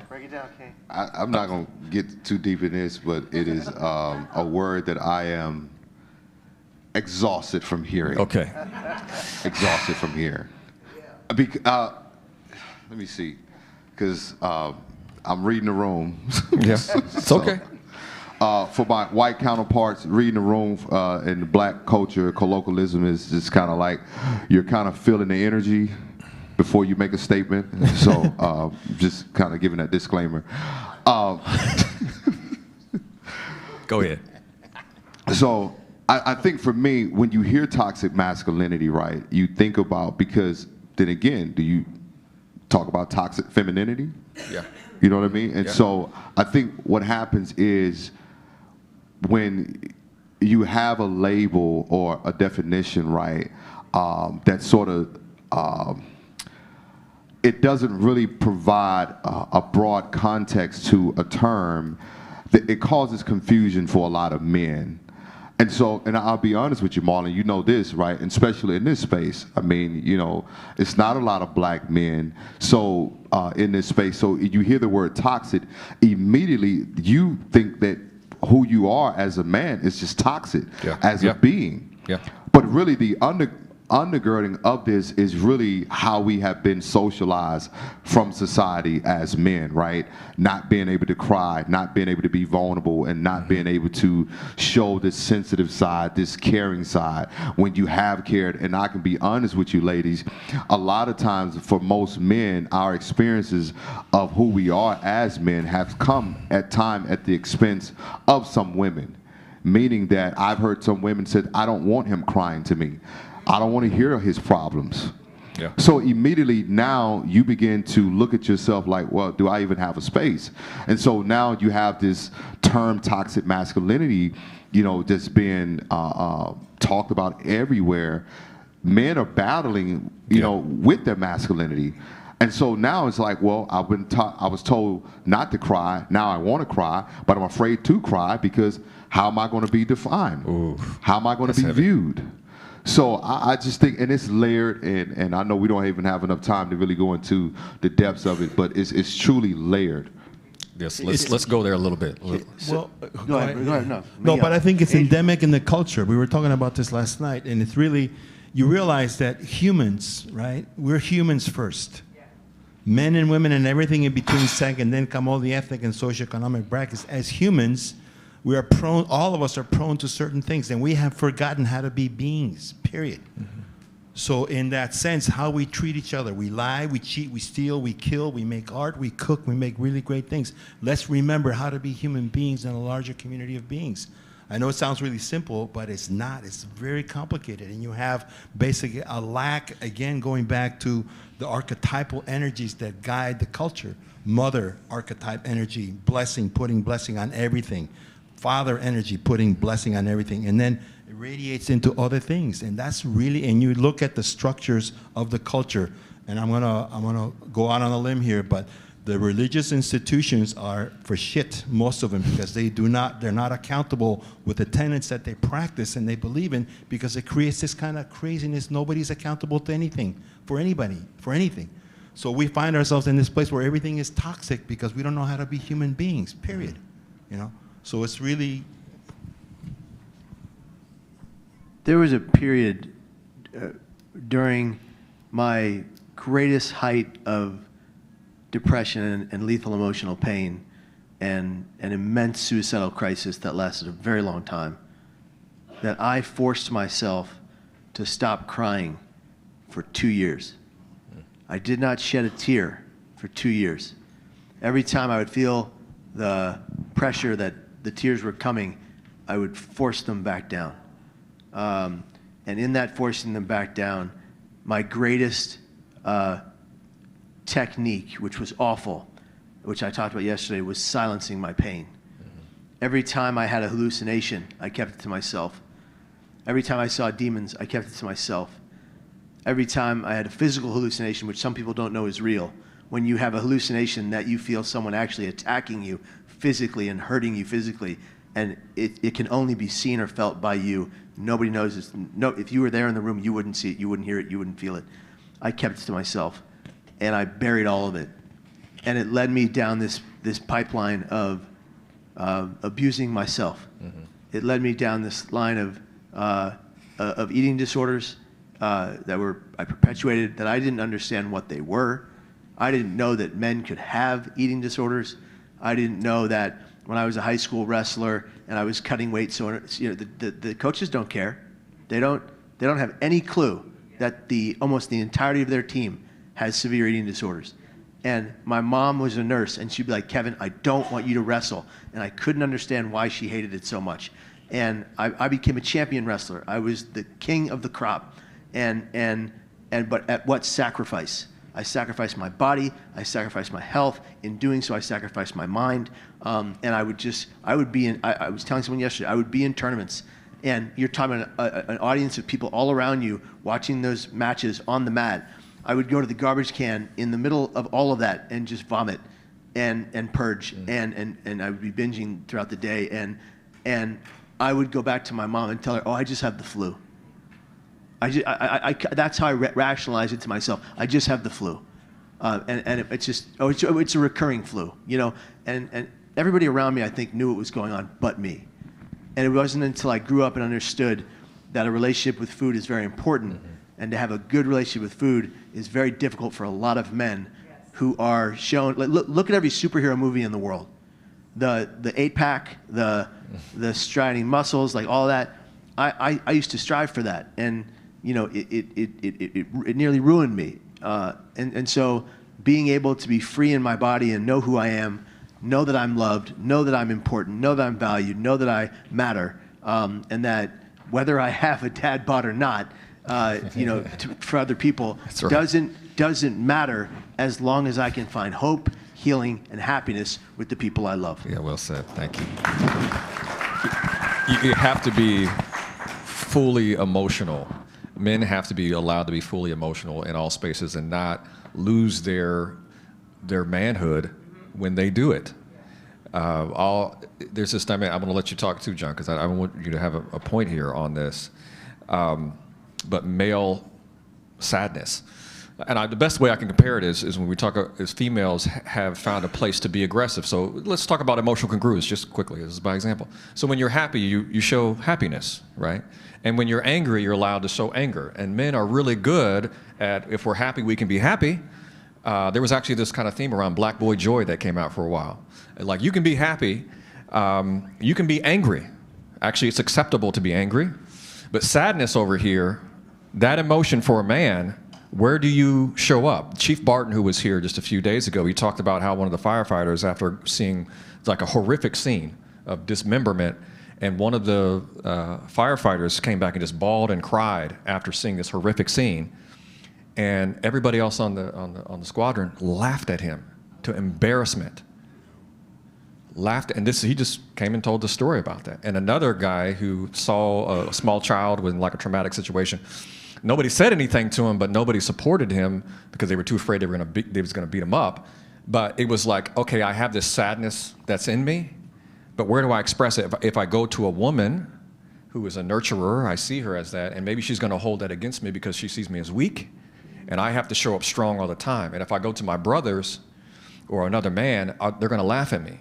Speaker 4: Break it down, King.
Speaker 6: I'm not going to get too deep in this, but it is a word that I am exhausted from hearing.
Speaker 2: Okay.
Speaker 6: Exhausted from hearing. Let me see, because I'm reading the room.
Speaker 2: Yeah, it's okay.
Speaker 6: For my white counterparts, reading the room in the black culture, colloquialism is just kind of like you're kind of feeling the energy before you make a statement. So just kind of giving that disclaimer.
Speaker 2: Go ahead.
Speaker 6: So I think for me, when you hear toxic masculinity, right, you think about, because then again, do you talk about toxic femininity?
Speaker 2: Yeah.
Speaker 6: You know what I mean? And
Speaker 2: Yeah.
Speaker 6: so I think what happens is when you have a label or a definition, right, that sort of, it doesn't really provide a broad context to a term, that it causes confusion for a lot of men. And so, and I'll be honest with you, Marlon, you know this, right? And especially in this space. I mean, it's not a lot of black men so in this space. So you hear the word toxic, immediately you think that who you are as a man is just toxic as a being.
Speaker 2: Yeah.
Speaker 6: But really the undergirding of this is really how we have been socialized from society as men, right? Not being able to cry, not being able to be vulnerable, and not being able to show this sensitive side, this caring side when you have cared. And I can be honest with you, ladies, a lot of times for most men, our experiences of who we are as men have come at the expense of some women, meaning that I've heard some women say, I don't want him crying to me. I don't want to hear his problems.
Speaker 2: Yeah.
Speaker 6: So immediately now you begin to look at yourself like, well, do I even have a space? And so now you have this term toxic masculinity, that's being talked about everywhere. Men are battling, with their masculinity. And so now it's like, well, I was told not to cry. Now I want to cry, but I'm afraid to cry because how am I going to be defined?
Speaker 2: Ooh,
Speaker 6: how am I going to be viewed? So I just think, and it's layered, and I know we don't even have enough time to really go into the depths of it, but it's truly layered.
Speaker 2: Yes, let's go there a little bit.
Speaker 3: Well,
Speaker 4: Go ahead.
Speaker 3: No, but I think it's endemic in the culture. We were talking about this last night, and it's really, you realize that humans, right? We're humans first. Men and women and everything in between second, then come all the ethnic and socioeconomic brackets. As humans, we are prone, all of us are prone to certain things, and we have forgotten how to be beings, period. Mm-hmm. So in that sense, how we treat each other, we lie, we cheat, we steal, we kill, we make art, we cook, we make really great things. Let's remember how to be human beings in a larger community of beings. I know it sounds really simple, but it's not. It's very complicated, and you have basically a lack, again, going back to the archetypal energies that guide the culture. Mother archetype energy, blessing, putting blessing on everything. Father energy, putting blessing on everything, and then it radiates into other things. And that's really, and you look at the structures of the culture, and I'm gonna go out on a limb here, but The religious institutions are for shit, most of them, because they're not accountable with the tenets that they practice and they believe in, because it creates this kind of craziness. Nobody's accountable to anything, for anybody, for anything. So we find ourselves in this place where everything is toxic because we don't know how to be human beings, period. You know? So it's really...
Speaker 4: There was a period during my greatest height of depression and lethal emotional pain and an immense suicidal crisis that lasted a very long time, that I forced myself to stop crying for 2 years. I did not shed a tear for 2 years. Every time I would feel the pressure that the tears were coming, I would force them back down. And in that forcing them back down, my greatest technique, which was awful, which I talked about yesterday, was silencing my pain. Every time I had a hallucination, I kept it to myself. Every time I saw demons, I kept it to myself. Every time I had a physical hallucination, which some people don't know is real, when you have a hallucination that you feel someone actually attacking you physically and hurting you physically, and it can only be seen or felt by you. Nobody knows this. No, if you were there in the room, you wouldn't see it, you wouldn't hear it, you wouldn't feel it. I kept it to myself, and I buried all of it. And it led me down this pipeline of abusing myself. Mm-hmm. It led me down this line of eating disorders that I perpetuated, that I didn't understand what they were. I didn't know that men could have eating disorders. I didn't know that when I was a high school wrestler and I was cutting weight, so you know, the coaches don't care. They don't have any clue that almost the entirety of their team has severe eating disorders. And my mom was a nurse, and she'd be like, "Kevin, I don't want you to wrestle." And I couldn't understand why she hated it so much. And I became a champion wrestler. I was the king of the crop. But at what sacrifice? I sacrificed my body, I sacrificed my health. In doing so, I sacrificed my mind. And I was telling someone yesterday, I would be in tournaments, and you're talking about an audience of people all around you watching those matches on the mat. I would go to the garbage can in the middle of all of that and just vomit and purge, and I would be binging throughout the day, and I would go back to my mom and tell her, "Oh, I just have the flu." That's how I rationalize it to myself. I just have the flu, and it's just, it's a recurring flu, you know. And everybody around me, I think, knew what was going on, but me. And it wasn't until I grew up and understood that a relationship with food is very important, and to have a good relationship with food is very difficult for a lot of men who are shown. Look at every superhero movie in the world, the 8-pack, the striding muscles, like all that. I used to strive for that, and you know, it nearly ruined me. And so being able to be free in my body and know who I am, know that I'm loved, know that I'm important, know that I'm valued, know that I matter, and that whether I have a dad bod or not, you know, for other people, right, doesn't matter as long as I can find hope, healing, and happiness with the people I love.
Speaker 2: Yeah, well said. Thank you. You have to be fully emotional. Men have to be allowed to be fully emotional in all spaces and not lose their manhood when they do it. There's this time, I'm going to let you talk too, John, because I want you to have a point here on this. But male sadness. And the best way I can compare it is when we talk, as females have found a place to be aggressive. So let's talk about emotional congruence just quickly, this is by example. So when you're happy, you show happiness, right? And when you're angry, you're allowed to show anger. And men are really good at, if we're happy, we can be happy. There was actually this kind of theme around Black Boy Joy that came out for a while. Like, you can be happy, you can be angry. Actually, it's acceptable to be angry. But sadness over here, that emotion for a man, where do you show up? Chief Barton, who was here just a few days ago, he talked about how one of the firefighters, after seeing like a horrific scene of dismemberment, and one of the firefighters came back and just bawled and cried after seeing this horrific scene, and everybody else on the squadron laughed at him to embarrassment. Laughed, and he just came and told the story about that. And another guy who saw a small child with like a traumatic situation, nobody said anything to him, but nobody supported him because they were too afraid they was going to beat him up. But it was like, okay, I have this sadness that's in me, but where do I express it? If I go to a woman who is a nurturer, I see her as that, and maybe she's going to hold that against me because she sees me as weak, and I have to show up strong all the time. And if I go to my brothers or another man, they're going to laugh at me.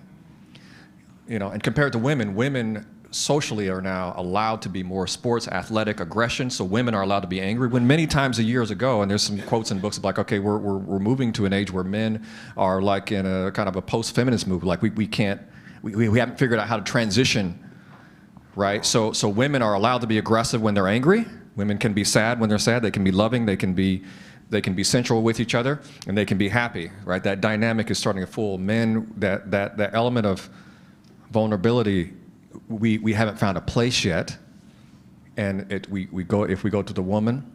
Speaker 2: You know, and compared to women, women socially are now allowed to be more sports, athletic, aggression, so women are allowed to be angry. When many times years ago, and there's some quotes in books like, okay, we're moving to an age where men are like in a kind of a post-feminist move, like we haven't figured out how to transition, right? So women are allowed to be aggressive when they're angry. Women can be sad when they're sad. They can be loving. They can be sensual with each other, and they can be happy, right? That dynamic is starting to fool men. That element of vulnerability, we haven't found a place yet, and if we go to the woman,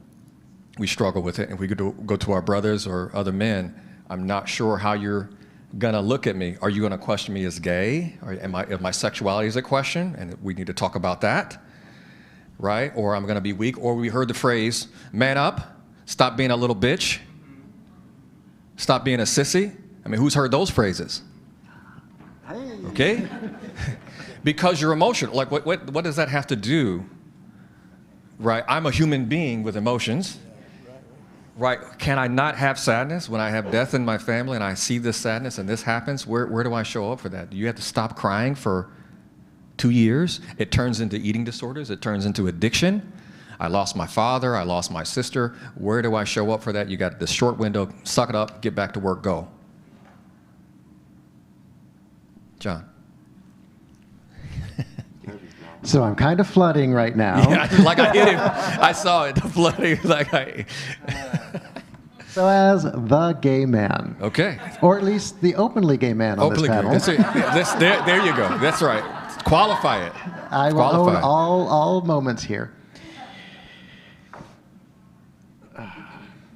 Speaker 2: we struggle with it. If we go to our brothers or other men, I'm not sure how you're gonna look at me. Are you gonna question me as gay? Or if my sexuality is a question, and we need to talk about that, right? Or I'm gonna be weak. Or we heard the phrase, man up, stop being a little bitch, stop being a sissy. I mean, who's heard those phrases? Okay? Because you're emotional. Like, what does that have to do? Right? I'm a human being with emotions. Right? Can I not have sadness when I have death in my family and I see this sadness and this happens? Where do I show up for that? Do you have to stop crying for 2 years? It turns into eating disorders. It turns into addiction. I lost my father. I lost my sister. Where do I show up for that? You got this short window. Suck it up. Get back to work. Go. John.
Speaker 5: So I'm kind of flooding right now.
Speaker 2: Yeah, like I hit him. I saw it, the flooding.
Speaker 5: So as the gay man.
Speaker 2: Okay.
Speaker 5: Or at least the openly gay man on
Speaker 2: Openly
Speaker 5: this panel.
Speaker 2: there you go. That's right. Qualify it.
Speaker 5: I will own all moments here.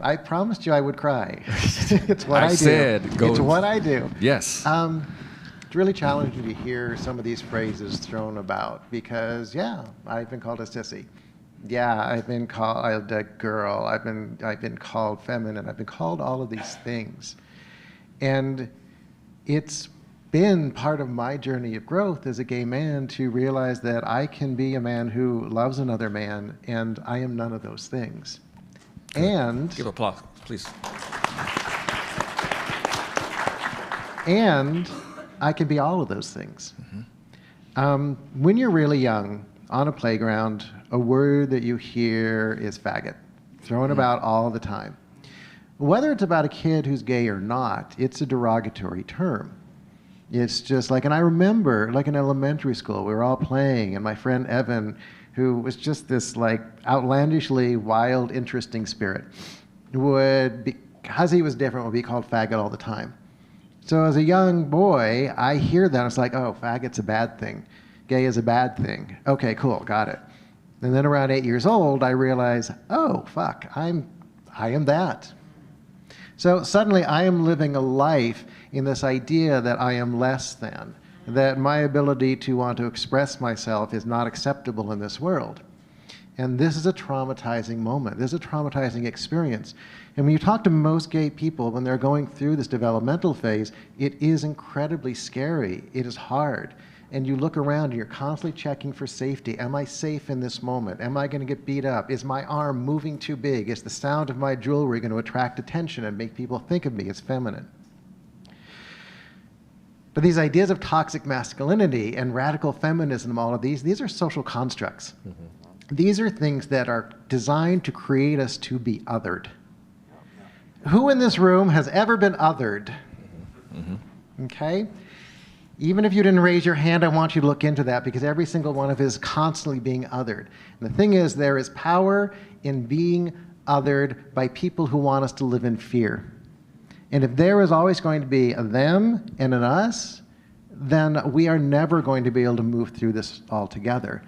Speaker 5: I promised you I would cry. It's what I do. It's what I do.
Speaker 2: Yes.
Speaker 5: It's really challenging to hear some of these phrases thrown about because, yeah, I've been called a sissy. Yeah, I've been called a girl. I've been called feminine. I've been called all of these things. And it's been part of my journey of growth as a gay man to realize that I can be a man who loves another man, and I am none of those things. And
Speaker 2: give applause, please.
Speaker 5: And I can be all of those things. Mm-hmm. When you're really young, on a playground, a word that you hear is faggot, thrown about all the time. Whether it's about a kid who's gay or not, it's a derogatory term. It's just like, and I remember, like in elementary school, we were all playing, and my friend Evan, who was just this like outlandishly wild, interesting spirit, because he was different, would be called faggot all the time. So as a young boy, I hear that, it's like, oh, faggot's a bad thing. Gay is a bad thing. Okay, cool, got it. And then around 8 years old, I realize, oh, fuck, I am that. So suddenly I am living a life in this idea that I am less than, that my ability to want to express myself is not acceptable in this world. And this is a traumatizing moment. This is a traumatizing experience. And when you talk to most gay people, when they're going through this developmental phase, it is incredibly scary. It is hard. And you look around and you're constantly checking for safety. Am I safe in this moment? Am I going to get beat up? Is my arm moving too big? Is the sound of my jewelry going to attract attention and make people think of me as feminine? But these ideas of toxic masculinity and radical feminism, all of these are social constructs. Mm-hmm. These are things that are designed to create us to be othered. Who in this room has ever been othered? Mm-hmm. Okay? Even if you didn't raise your hand, I want you to look into that because every single one of us is constantly being othered. And the thing is, there is power in being othered by people who want us to live in fear. And if there is always going to be a them and an us, then we are never going to be able to move through this all together.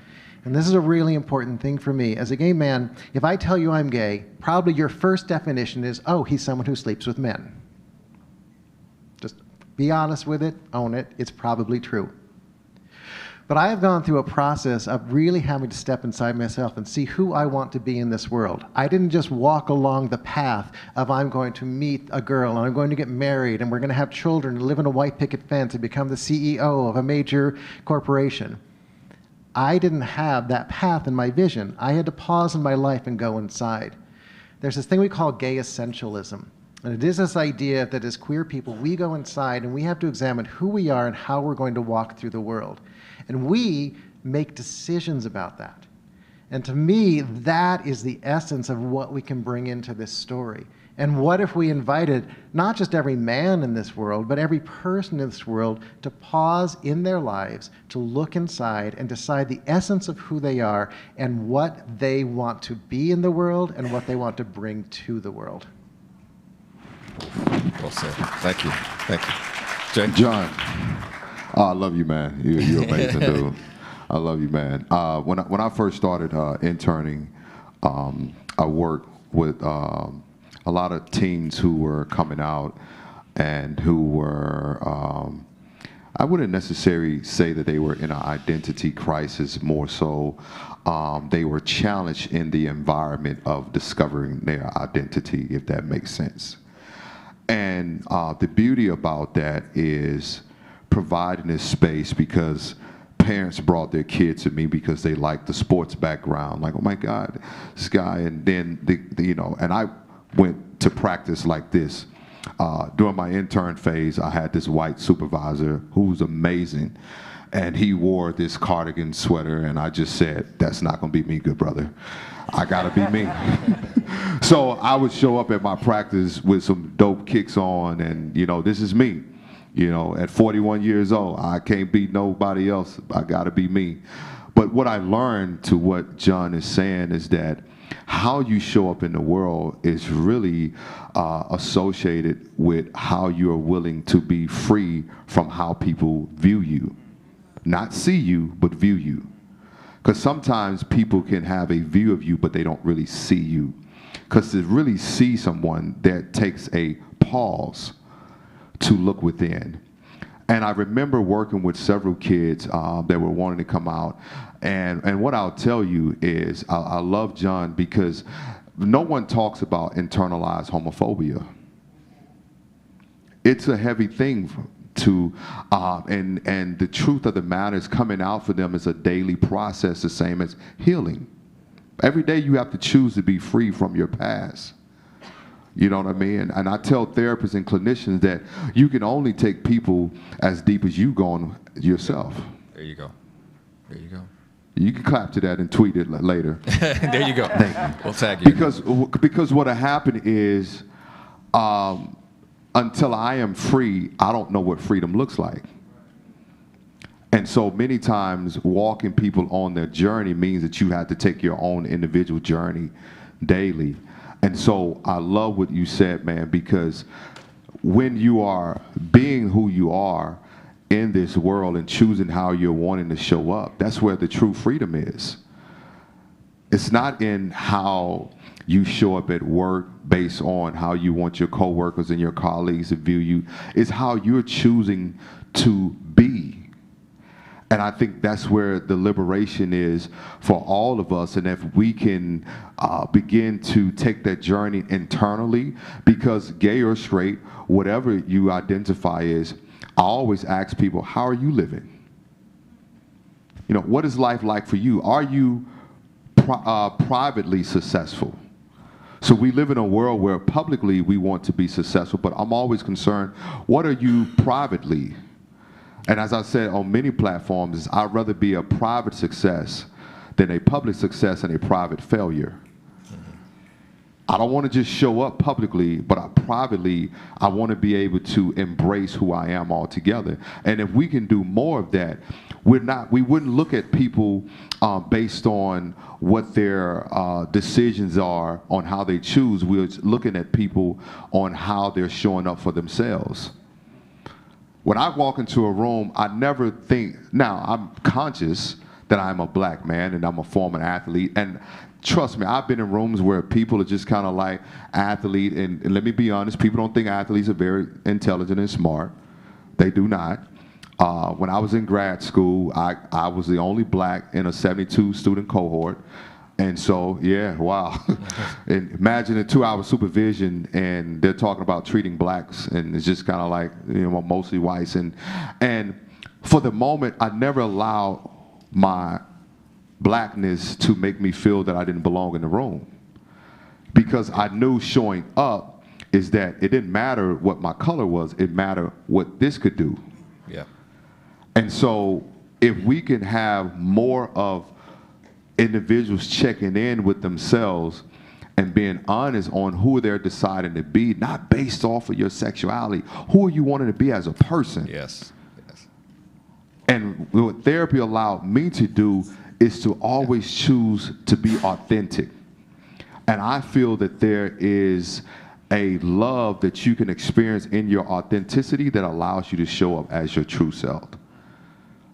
Speaker 5: And this is a really important thing for me. As a gay man, if I tell you I'm gay, probably your first definition is, oh, he's someone who sleeps with men. Just be honest with it, own it, it's probably true. But I have gone through a process of really having to step inside myself and see who I want to be in this world. I didn't just walk along the path of I'm going to meet a girl and I'm going to get married and we're going to have children and live in a white picket fence and become the CEO of a major corporation. I didn't have that path in my vision. I had to pause in my life and go inside. There's this thing we call gay essentialism. And it is this idea that as queer people, we go inside and we have to examine who we are and how we're going to walk through the world. And we make decisions about that. And to me, that is the essence of what we can bring into this story. And what if we invited not just every man in this world, but every person in this world to pause in their lives, to look inside and decide the essence of who they are and what they want to be in the world and what they want to bring to the world.
Speaker 2: Well said. Thank you. Thank you. Jay?
Speaker 6: John, I love you, man. You're amazing, dude. I love you, man. When I first started interning, I worked with a lot of teens who were coming out and who were, I wouldn't necessarily say that they were in an identity crisis, more so they were challenged in the environment of discovering their identity, if that makes sense. And the beauty about that is providing this space, because parents brought their kids to me because they liked the sports background. Like, oh my God, this guy. And then, and I went to practice like this. During my intern phase, I had this white supervisor who was amazing. And he wore this cardigan sweater, and I just said, that's not gonna be me, good brother. I gotta be me. So I would show up at my practice with some dope kicks on, and this is me. At 41 years old, I can't be nobody else. I gotta be me. But what I learned to what John is saying is that how you show up in the world is really associated with how you are willing to be free from how people view you. Not see you, but view you. Because sometimes people can have a view of you, but they don't really see you. Because to really see someone, that takes a pause to look within. And I remember working with several kids that were wanting to come out. And what I'll tell you is I love John because no one talks about internalized homophobia. It's a heavy thing and the truth of the matter is coming out for them is a daily process, the same as healing. Every day you have to choose to be free from your past. You know what I mean? And I tell therapists and clinicians that you can only take people as deep as you've gone yourself.
Speaker 2: There you go. There you go.
Speaker 6: You can clap to that and tweet it later.
Speaker 2: There you go. Thank you. We'll tag you.
Speaker 6: Because what happened is, until I am free, I don't know what freedom looks like. And so many times walking people on their journey means that you have to take your own individual journey daily. And so I love what you said, man, because when you are being who you are in this world and choosing how you're wanting to show up, that's where the true freedom is. It's not in how you show up at work based on how you want your coworkers and your colleagues to view you. It's how you're choosing to be. And I think that's where the liberation is for all of us. And if we can begin to take that journey internally, because gay or straight, whatever you identify as, I always ask people, how are you living? What is life like for you? Are you privately successful? So we live in a world where publicly we want to be successful, but I'm always concerned, what are you privately? And as I said on many platforms, I'd rather be a private success than a public success and a private failure. I don't want to just show up publicly, but privately, I want to be able to embrace who I am altogether. And if we can do more of that, we wouldn't look at people based on what their decisions are on how they choose. We're looking at people on how they're showing up for themselves. When I walk into a room, I never think, now I'm conscious that I'm a black man and I'm a former athlete, and trust me, I've been in rooms where people are just kind of like athlete, and let me be honest, people don't think athletes are very intelligent and smart. They do not. When I was in grad school, I was the only black in a 72 student cohort. And so, yeah, wow. And imagine a 2-hour supervision, and they're talking about treating blacks, and it's just kind of like, you know, mostly whites. And for the moment, I never allowed my blackness to make me feel that I didn't belong in the room. Because I knew showing up is that it didn't matter what my color was, it mattered what this could do.
Speaker 2: Yeah.
Speaker 6: And so if we can have more of individuals checking in with themselves and being honest on who they're deciding to be, not based off of your sexuality, who are you wanting to be as a person?
Speaker 2: Yes. Yes.
Speaker 6: And what therapy allowed me to do is to always choose to be authentic. And I feel that there is a love that you can experience in your authenticity that allows you to show up as your true self.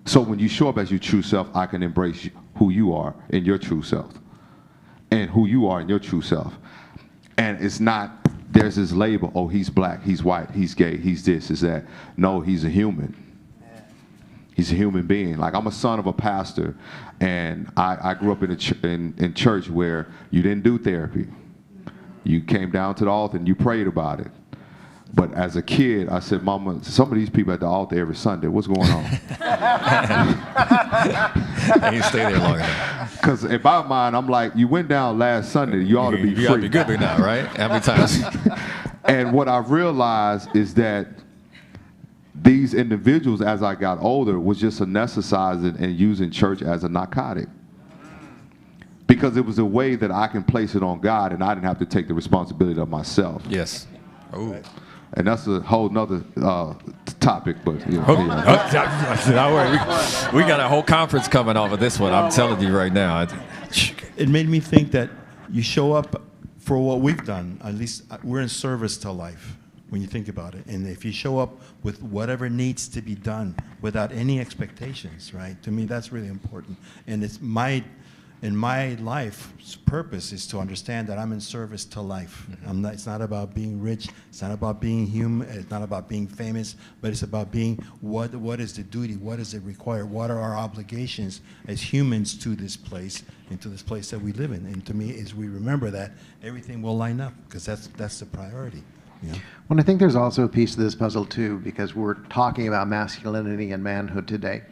Speaker 6: So when you show up as your true self, I can embrace who you are in your true self and who you are in your true self. And it's not, there's this label, oh, he's black, he's white, he's gay, he's this, he's that. No, he's a human. He's a human being. Like, I'm a son of a pastor, and I grew up in church where you didn't do therapy. You came down to the altar and you prayed about it. But as a kid, I said, Mama, some of these people at the altar every Sunday, what's going on?
Speaker 2: And you stay there long enough.
Speaker 6: Because in my mind, I'm like, you went down last Sunday, you ought to be free.
Speaker 2: You ought to be good by now, right? How many times?
Speaker 6: And what I realized is that these individuals, as I got older, was just anesthetizing and using church as a narcotic. Because it was a way that I can place it on God, and I didn't have to take the responsibility of myself.
Speaker 2: Yes. Ooh.
Speaker 6: And that's a whole nother topic, but you know,
Speaker 2: Don't worry. We got a whole conference coming off of this one. I'm telling you right now.
Speaker 3: It made me think that you show up for what we've done. At least we're in service to life when you think about it. And if you show up with whatever needs to be done without any expectations, right? To me, that's really important. And it's in my life's purpose is to understand that I'm in service to life. It's not about being rich. It's not about being human. It's not about being famous. But it's about being what is the duty? What does it require? What are our obligations as humans to this place and to this place that we live in? And to me, as we remember that, everything will line up because that's the priority. Yeah.
Speaker 5: Well, I think there's also a piece of this puzzle too, because we're talking about masculinity and manhood today,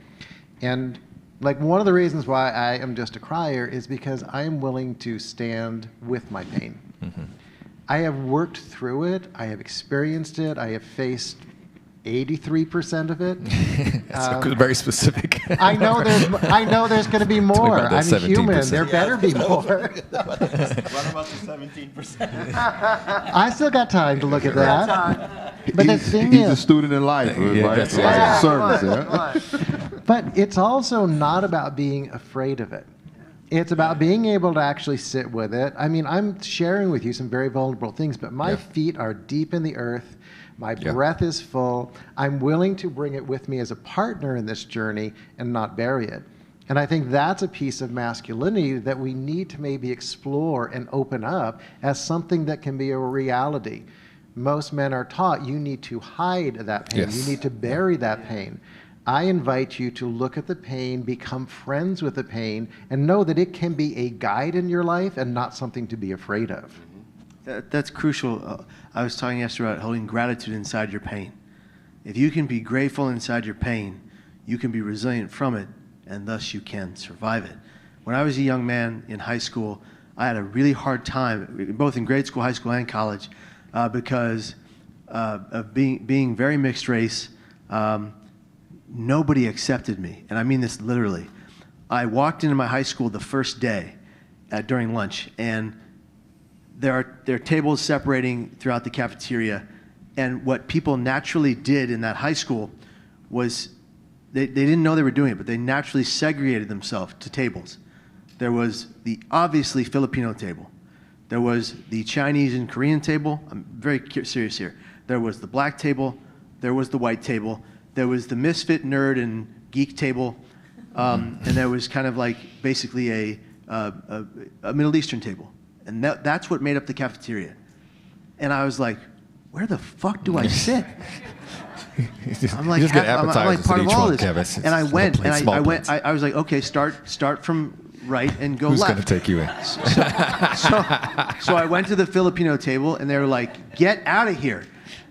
Speaker 5: and like, one of the reasons why I am just a crier is because I am willing to stand with my pain. Mm-hmm. I have worked through it. I have experienced it. I have faced 83% of it.
Speaker 2: That's very specific.
Speaker 5: I know there's going to be more. I'm
Speaker 2: 17%.
Speaker 5: human. There better be more.
Speaker 3: What about the 17%?
Speaker 5: I still got time to look at that. But the thing
Speaker 6: he's
Speaker 5: is,
Speaker 6: a student in life, right?
Speaker 2: That's
Speaker 6: It's a service, yeah.
Speaker 5: But it's also not about being afraid of it. It's about being able to actually sit with it. I mean, I'm sharing with you some very vulnerable things, but my feet are deep in the earth. My breath is full. I'm willing to bring it with me as a partner in this journey and not bury it. And I think that's a piece of masculinity that we need to maybe explore and open up as something that can be a reality. Most men are taught you need to hide that pain. You need to bury that pain. I invite you to look at the pain, become friends with the pain, and know that it can be a guide in your life and not something to be afraid of.
Speaker 4: That's crucial. I was talking yesterday about holding gratitude inside your pain. If you can be grateful inside your pain, you can be resilient from it, and thus you can survive it. When I was a young man in high school, I had a really hard time, both in grade school, high school, and college, because of being very mixed race. Nobody accepted me, and I mean this literally. I walked into my high school the first day during lunch, and there are tables separating throughout the cafeteria, and what people naturally did in that high school was they didn't know they were doing it, but they naturally segregated themselves to tables. There was the obviously Filipino table. There was the Chinese and Korean table. I'm very serious here. There was the black table. There was the white table. There was the misfit nerd and geek table, and there was kind of like basically a Middle Eastern table. And that's what made up the cafeteria. And I was like, where the fuck do I sit? I'm like,
Speaker 2: just get
Speaker 4: I'm like
Speaker 2: appetizers
Speaker 4: part
Speaker 2: at
Speaker 4: of
Speaker 2: each
Speaker 4: all
Speaker 2: one,
Speaker 4: this.
Speaker 2: Kevin. It's
Speaker 4: And I
Speaker 2: little
Speaker 4: went,
Speaker 2: plates,
Speaker 4: and
Speaker 2: small
Speaker 4: I went.
Speaker 2: plates.
Speaker 4: I was like, okay, start from right and go
Speaker 2: Who's
Speaker 4: left.
Speaker 2: going to take you in?
Speaker 4: So I went to the Filipino table, and they were like, get out of here.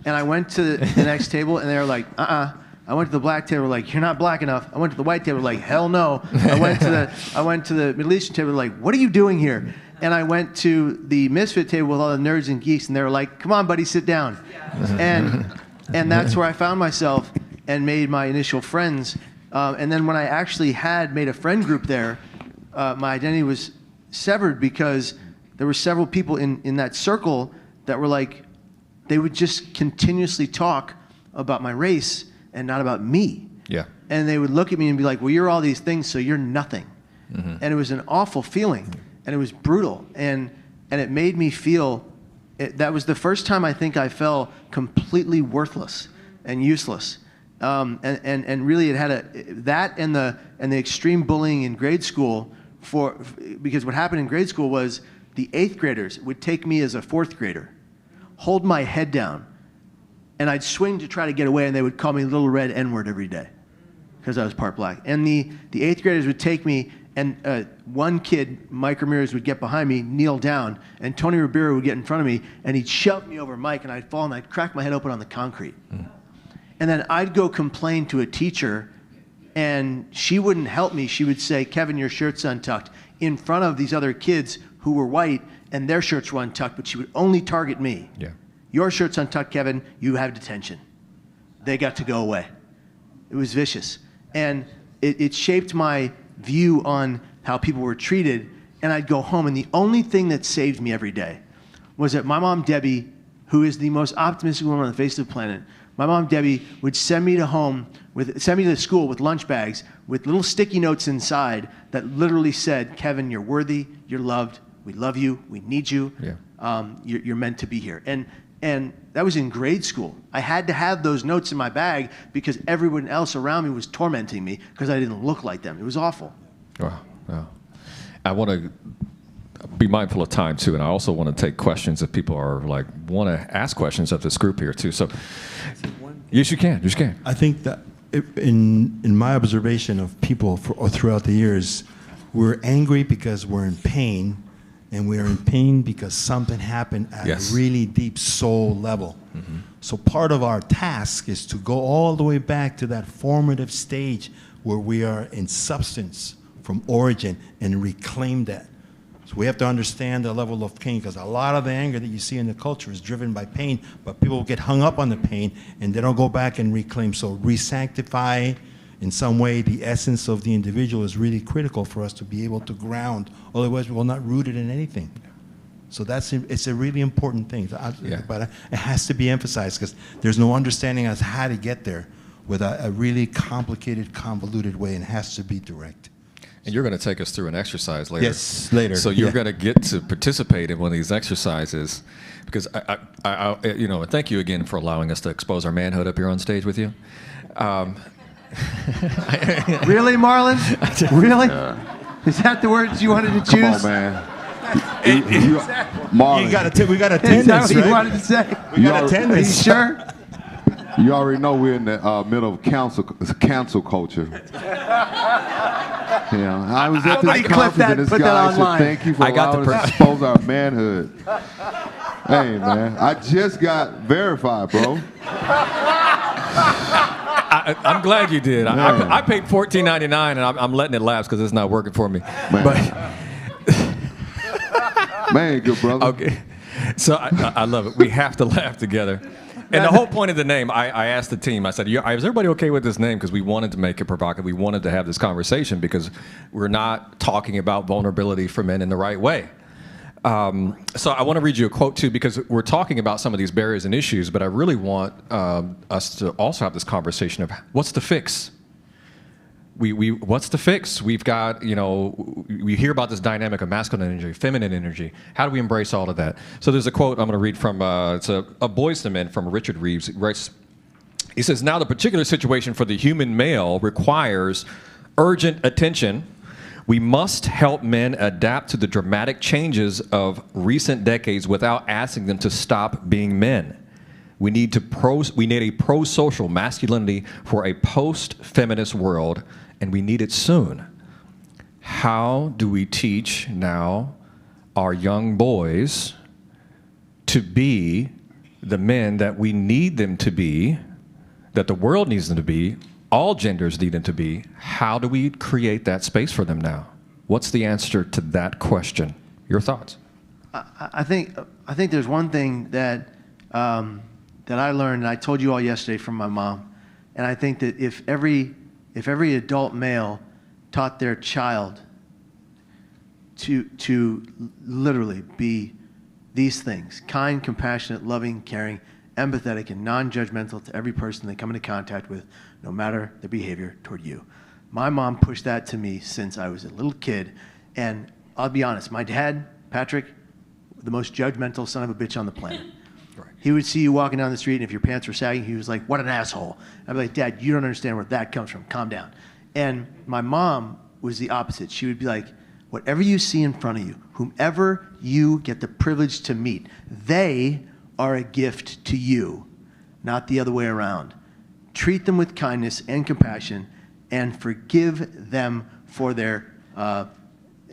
Speaker 4: And I went to the next table, and they were like, I went to the black table, like, you're not black enough. I went to the white table, like, hell no. I went to the Middle Eastern table, like, what are you doing here? And I went to the misfit table with all the nerds and geeks, and they were like, come on, buddy, sit down. And that's where I found myself and made my initial friends. And then when I actually had made a friend group there, my identity was severed because there were several people in that circle that were like, they would just continuously talk about my race and not about me.
Speaker 2: Yeah.
Speaker 4: And they would look at me and be like, well, you're all these things, so you're nothing. And it was an awful feeling, and it was brutal. And it made me feel, that was the first time I think I felt completely worthless and useless. And really it had that and the extreme bullying in grade school because what happened in grade school was the 8th graders would take me as a 4th grader, hold my head down, and I'd swing to try to get away, and they would call me Little Red N-word every day because I was part black. And the 8th graders would take me, and one kid, Mike Ramirez, would get behind me, kneel down, and Tony Ribera would get in front of me, and he'd shove me over Mike, and I'd fall, and I'd crack my head open on the concrete. And then I'd go complain to a teacher, and she wouldn't help me. She would say, Kevin, your shirt's untucked, in front of these other kids who were white, and their shirts were untucked, but she would only target me.
Speaker 2: Yeah.
Speaker 4: Your shirt's untucked, Kevin. You have detention. They got to go away. It was vicious. And it shaped my view on how people were treated. And I'd go home, and the only thing that saved me every day was that my mom, Debbie, who is the most optimistic woman on the face of the planet, my mom, Debbie, would send me to school with lunch bags with little sticky notes inside that literally said, Kevin, you're worthy, you're loved, we love you, we need you, you're meant to be here. And that was in grade school. I had to have those notes in my bag because everyone else around me was tormenting me because I didn't look like them. It was awful.
Speaker 2: Wow. I want to be mindful of time too, and I also want to take questions if people are like want to ask questions of this group here too. So, yes, you can. Yes, you can.
Speaker 3: I think that in my observation of people throughout the years, we're angry because we're in pain, and we're in pain because something happened at a really deep soul level. So part of our task is to go all the way back to that formative stage where we are in substance from origin and reclaim that. So we have to understand the level of pain, because a lot of the anger that you see in the culture is driven by pain, but people get hung up on the pain and they don't go back and reclaim. So re-sanctify in some way the essence of the individual is really critical for us to be able to ground. Otherwise, we will not root it in anything. So it's a really important thing. But it has to be emphasized because there's no understanding as how to get there with a really complicated, convoluted way, and it has to be direct.
Speaker 2: And you're going to take us through an exercise later.
Speaker 3: Yes, later.
Speaker 2: So you're going to get to participate in one of these exercises, because I thank you again for allowing us to expose our manhood up here on stage with you.
Speaker 4: Really, Marlon? Really? Is that the words you wanted to choose?
Speaker 6: Come on, man.
Speaker 3: Marlon, we got attendance,
Speaker 4: Is that what you
Speaker 3: right?
Speaker 4: wanted to say?
Speaker 3: We got
Speaker 4: Are you
Speaker 3: attendance.
Speaker 4: sure?
Speaker 6: You already know we're in the middle of cancel culture. I was at
Speaker 4: Somebody
Speaker 6: this
Speaker 4: clip
Speaker 6: conference
Speaker 4: that
Speaker 6: and this
Speaker 4: and put that
Speaker 6: guy said,
Speaker 4: online.
Speaker 6: thank you for allowing us to expose our manhood. Hey, man, I just got verified, bro.
Speaker 2: I'm glad you did. I paid $14.99, and I'm letting it lapse because it's not working for me.
Speaker 6: Man, good brother.
Speaker 2: Okay. So I love it. We have to laugh together. And the whole point of the name, I asked the team, I said, is everybody okay with this name? Because we wanted to make it provocative. We wanted to have this conversation because we're not talking about vulnerability for men in the right way. So I want to read you a quote, too, because we're talking about some of these barriers and issues, but I really want us to also have this conversation of what's the fix? What's the fix? We've got, we hear about this dynamic of masculine energy, feminine energy. How do we embrace all of that? So there's a quote I'm going to read from, it's a Boyz II Men from Richard Reeves. He says, now the particular situation for the human male requires urgent attention. We must help men adapt to the dramatic changes of recent decades without asking them to stop being men. We need a pro-social masculinity for a post-feminist world, and we need it soon. How do we teach now our young boys to be the men that we need them to be, that the world needs them to be, all genders need them to be? How do we create that space for them now? What's the answer to that question? Your thoughts?
Speaker 4: I think there's one thing that that I learned, and I told you all yesterday from my mom, and I think that if every adult male taught their child to literally be these things: kind, compassionate, loving, caring, empathetic, and non-judgmental to every person they come into contact with, no matter their behavior toward you. My mom pushed that to me since I was a little kid, and I'll be honest, my dad, Patrick, the most judgmental son of a bitch on the planet. Right. He would see you walking down the street, and if your pants were sagging, he was like, "What an asshole." I'd be like, "Dad, you don't understand where that comes from. Calm down." And my mom was the opposite. She would be like, "Whatever you see in front of you, whomever you get the privilege to meet, they are a gift to you, not the other way around. Treat them with kindness and compassion, and forgive them for their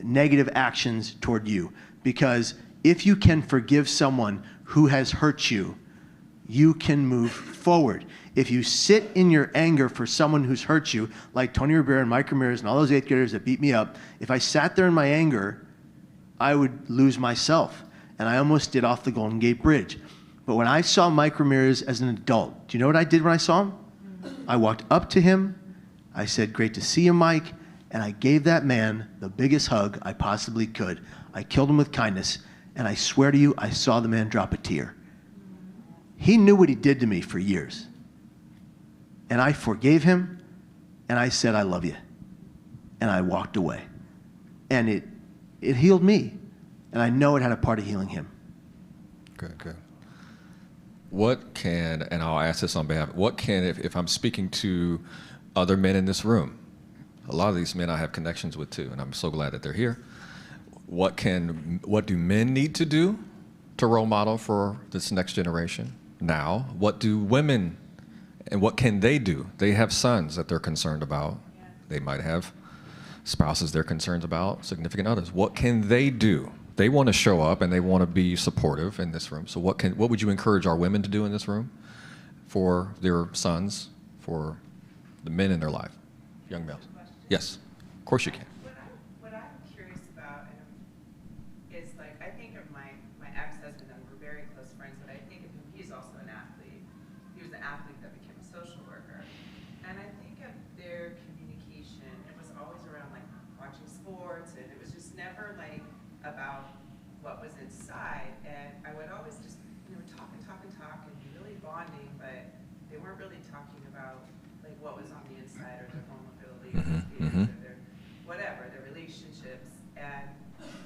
Speaker 4: negative actions toward you. Because if you can forgive someone who has hurt you, you can move forward. If you sit in your anger for someone who's hurt you, like Tony Rivera and Mike Ramirez and all those 8th graders that beat me up, if I sat there in my anger, I would lose myself. And I almost did off the Golden Gate Bridge. But when I saw Mike Ramirez as an adult, do you know what I did when I saw him? I walked up to him, I said, "Great to see you, Mike," and I gave that man the biggest hug I possibly could. I killed him with kindness, and I swear to you, I saw the man drop a tear. He knew what he did to me for years. And I forgave him, and I said, "I love you." And I walked away. And it healed me, and I know it had a part of healing him.
Speaker 2: Good, good. What can, and I'll ask this on behalf, what can, if I'm speaking to other men in this room, a lot of these men I have connections with too, and I'm so glad that they're here. What do men need to do to role model for this next generation now? What do women, and what can they do? They have sons that they're concerned about. Yeah. They might have spouses they're concerned about, significant others. What can they do? They want to show up and they want to be supportive in this room. So what would you encourage our women to do in this room for their sons, for the men in their life, young males? Yes, of course you can.
Speaker 7: What I'm curious about is, like, I think of my ex-husband, and we're very close friends, but I think of him, he's also an athlete. He was an athlete that became a social worker. And I think of their communication, it was always around, like, watching sports, and it was just never, like, about what was inside. And I would always just, talk and be really bonding, but they weren't really talking about, like, what was on the inside or their vulnerabilities, or their whatever, their relationships. And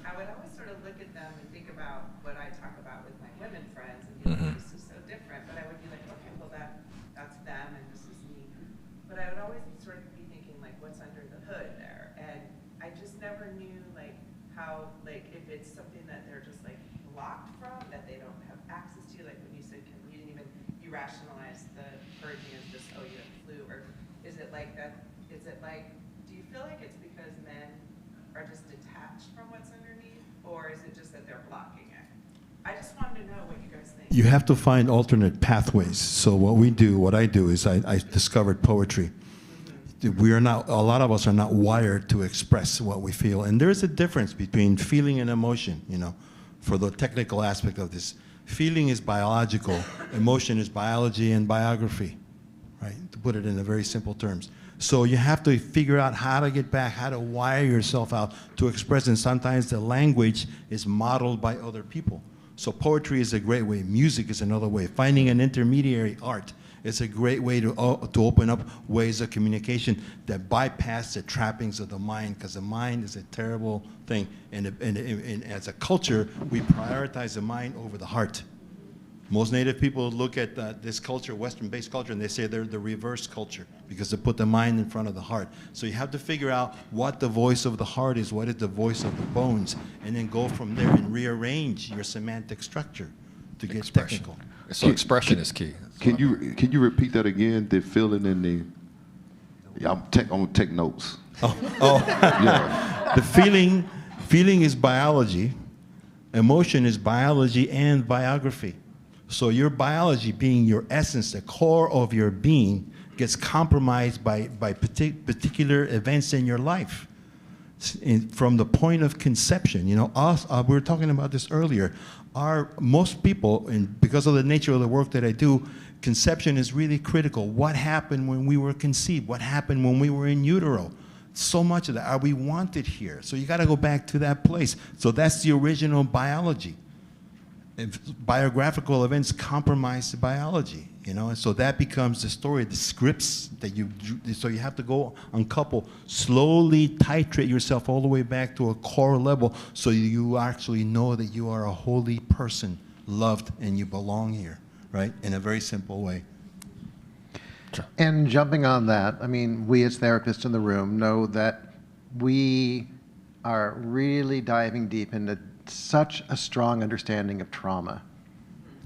Speaker 7: I would always sort of look at them and think about what I talk about with my women friends and be like, this is so different. But I would be like, okay, well that's them and this is me. But I would always sort of be thinking, like, what's under the hood there? And I just never knew, like, how, like, if it's something that they're just, like, blocked from, that they don't have access to, like when you said, you rationalize the purging as just, oh, you have flu, or is it like that? Is it like, do you feel like it's because men are just detached from what's underneath, or is it just that they're blocking it? I just wanted to know what you guys think.
Speaker 3: You have to find alternate pathways. So what I do is I discovered poetry. We are not, a lot of us are not wired to express what we feel. And there is a difference between feeling and emotion, for the technical aspect of this. Feeling is biological, emotion is biology and biography, right? To put it in a very simple terms. So you have to figure out how to get back, how to wire yourself out to express, and sometimes the language is modeled by other people. So poetry is a great way, music is another way. Finding an intermediary art is a great way to open up ways of communication that bypass the trappings of the mind, because the mind is a terrible thing. And as a culture, we prioritize the mind over the heart. Most Native people look at this culture, Western-based culture, and they say they're the reverse culture because they put the mind in front of the heart. So you have to figure out what the voice of the heart is, what is the voice of the bones, and then go from there and rearrange your semantic structure to get technical.
Speaker 2: So expression is key.
Speaker 6: Can you repeat that again? The feeling in the. Yeah, I'm gonna take notes.
Speaker 3: Yeah. The feeling is biology. Emotion is biology and biography. So your biology, being your essence, the core of your being, gets compromised by particular events in your life. From the point of conception, we were talking about this earlier. Most people, and because of the nature of the work that I do, conception is really critical. What happened when we were conceived? What happened when we were in utero? So much of that. Are we wanted here? So you got to go back to that place. So that's the original biology. If biographical events compromise the biology, and so that becomes the story, the scripts that so you have to go uncouple, slowly titrate yourself all the way back to a core level so you actually know that you are a holy person, loved, and you belong here, right? In a very simple way.
Speaker 5: And jumping on that, I mean, we as therapists in the room know that we are really diving deep into such a strong understanding of trauma.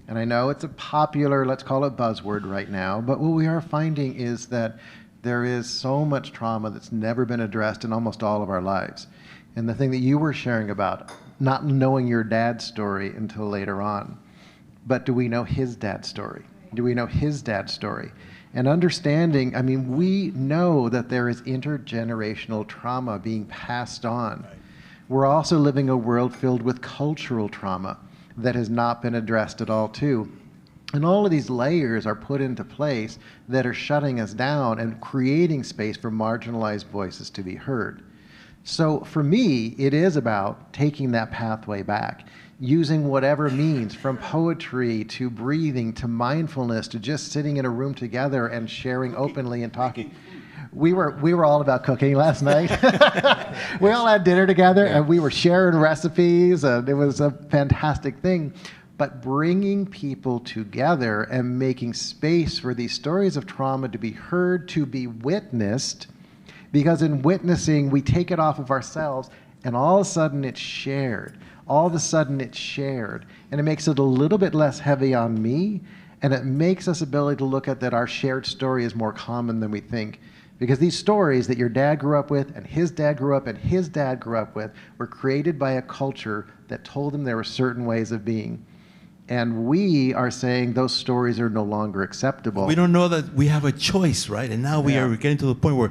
Speaker 5: And I know it's a popular, let's call it buzzword right now, but what we are finding is that there is so much trauma that's never been addressed in almost all of our lives. And the thing that you were sharing about, not knowing your dad's story until later on, but do we know his dad's story? Do we know his dad's story? And understanding, I mean, we know that there is intergenerational trauma being passed on. Right. We're also living a world filled with cultural trauma that has not been addressed at all, too. And all of these layers are put into place that are shutting us down and creating space for marginalized voices to be heard. So for me, it is about taking that pathway back, using whatever means, from poetry to breathing to mindfulness to just sitting in a room together and sharing openly and talking. We were all about cooking last night. We all had dinner together, and we were sharing recipes, and it was a fantastic thing. But bringing people together and making space for these stories of trauma to be heard, to be witnessed, because in witnessing, we take it off of ourselves, and all of a sudden it's shared. All of a sudden it's shared, and it makes it a little bit less heavy on me, and it makes us ability to look at that our shared story is more common than we think. Because these stories that your dad grew up with, and his dad grew up, and his dad grew up with, were created by a culture that told them there were certain ways of being. And we are saying those stories are no longer acceptable.
Speaker 3: We don't know that we have a choice, right? And now we are getting to the point where,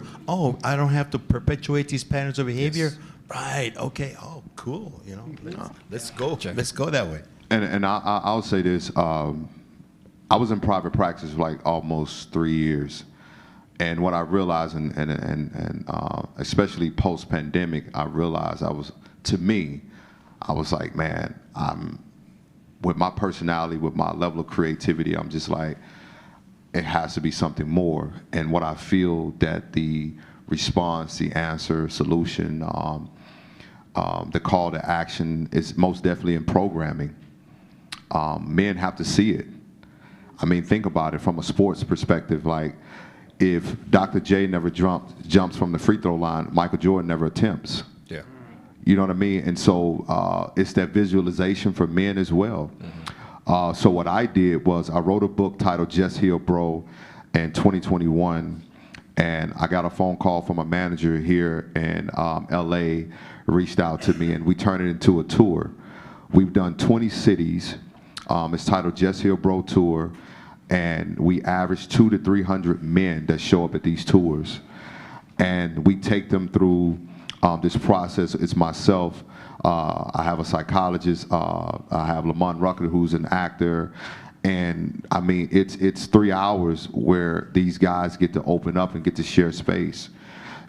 Speaker 3: I don't have to perpetuate these patterns of behavior. Yes. Right, okay, cool, let's go. Let's go that way.
Speaker 6: And I'll say this, I was in private practice for like almost 3 years. And what I realized, and especially post-pandemic, I realized I was like, man, with my personality, with my level of creativity, I'm just like, it has to be something more. And what I feel that the response, the answer, solution, the call to action is most definitely in programming. Men have to see it. I mean, think about it from a sports perspective, like, if Dr. J never jumps from the free throw line, Michael Jordan never attempts.
Speaker 2: Yeah.
Speaker 6: You know what I mean? And so it's that visualization for men as well. Mm-hmm. So what I did was I wrote a book titled Just Heal Bro in 2021, and I got a phone call from a manager here in LA, reached out to me, and we turned it into a tour. We've done 20 cities. It's titled Just Heal Bro Tour. And we average 200 to 300 men that show up at these tours. And we take them through this process. It's myself. I have a psychologist. I have Lamont Rucker, who's an actor. And I mean, it's 3 hours where these guys get to open up and get to share space.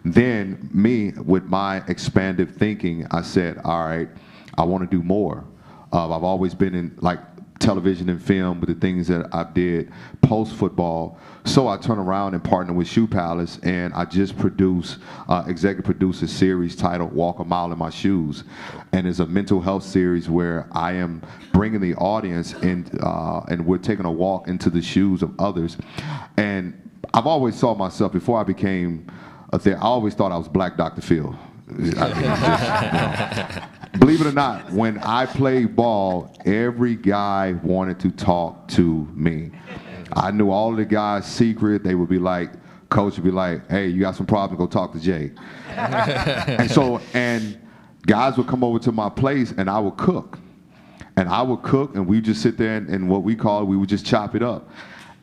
Speaker 6: Then me, with my expansive thinking, I said, all right, I want to do more. I've always been in like television and film with the things that I did post-football. So I turned around and partnered with Shoe Palace, and I just executive produced a series titled Walk a Mile in My Shoes. And it's a mental health series where I am bringing the audience in, and we're taking a walk into the shoes of others. And I've always saw myself, before I became a therapist, I always thought I was Black Dr. Phil. believe it or not, when I played ball, every guy wanted to talk to me. I knew all the guys' secret. They would be like, coach would be like, hey, you got some problems, go talk to Jay. and guys would come over to my place and I would cook. And we just sit there and what we would just chop it up.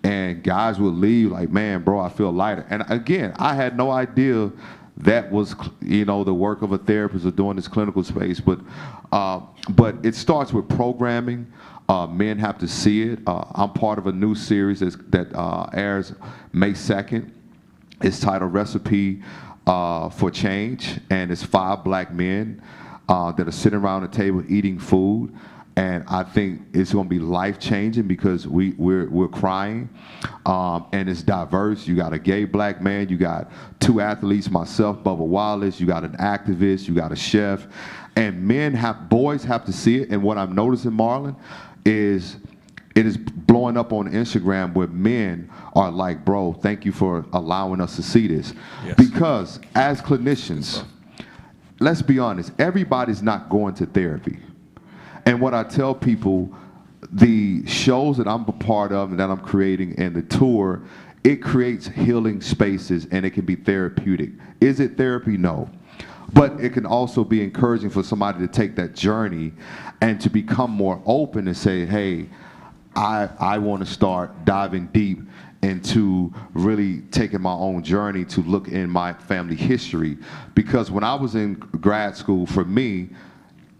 Speaker 6: And guys would leave like, man, bro, I feel lighter. And again, I had no idea that was, the work of a therapist or doing this clinical space. But it starts with programming. Men have to see it. I'm part of a new series that airs May 2nd. It's titled Recipe for Change. And it's 5 black men that are sitting around the table eating food. And I think it's going to be life-changing because we're crying, and it's diverse. You got a gay black man, you got 2 athletes, myself, Bubba Wallace, you got an activist, you got a chef, and boys have to see it. And what I'm noticing, Marlon, is it is blowing up on Instagram where men are like, bro, thank you for allowing us to see this. Yes. Because as clinicians, let's be honest, everybody's not going to therapy. And what I tell people, the shows that I'm a part of and that I'm creating and the tour, it creates healing spaces and it can be therapeutic. Is it therapy? No. But it can also be encouraging for somebody to take that journey and to become more open and say, hey, I want to start diving deep into really taking my own journey to look in my family history. Because when I was in grad school, for me,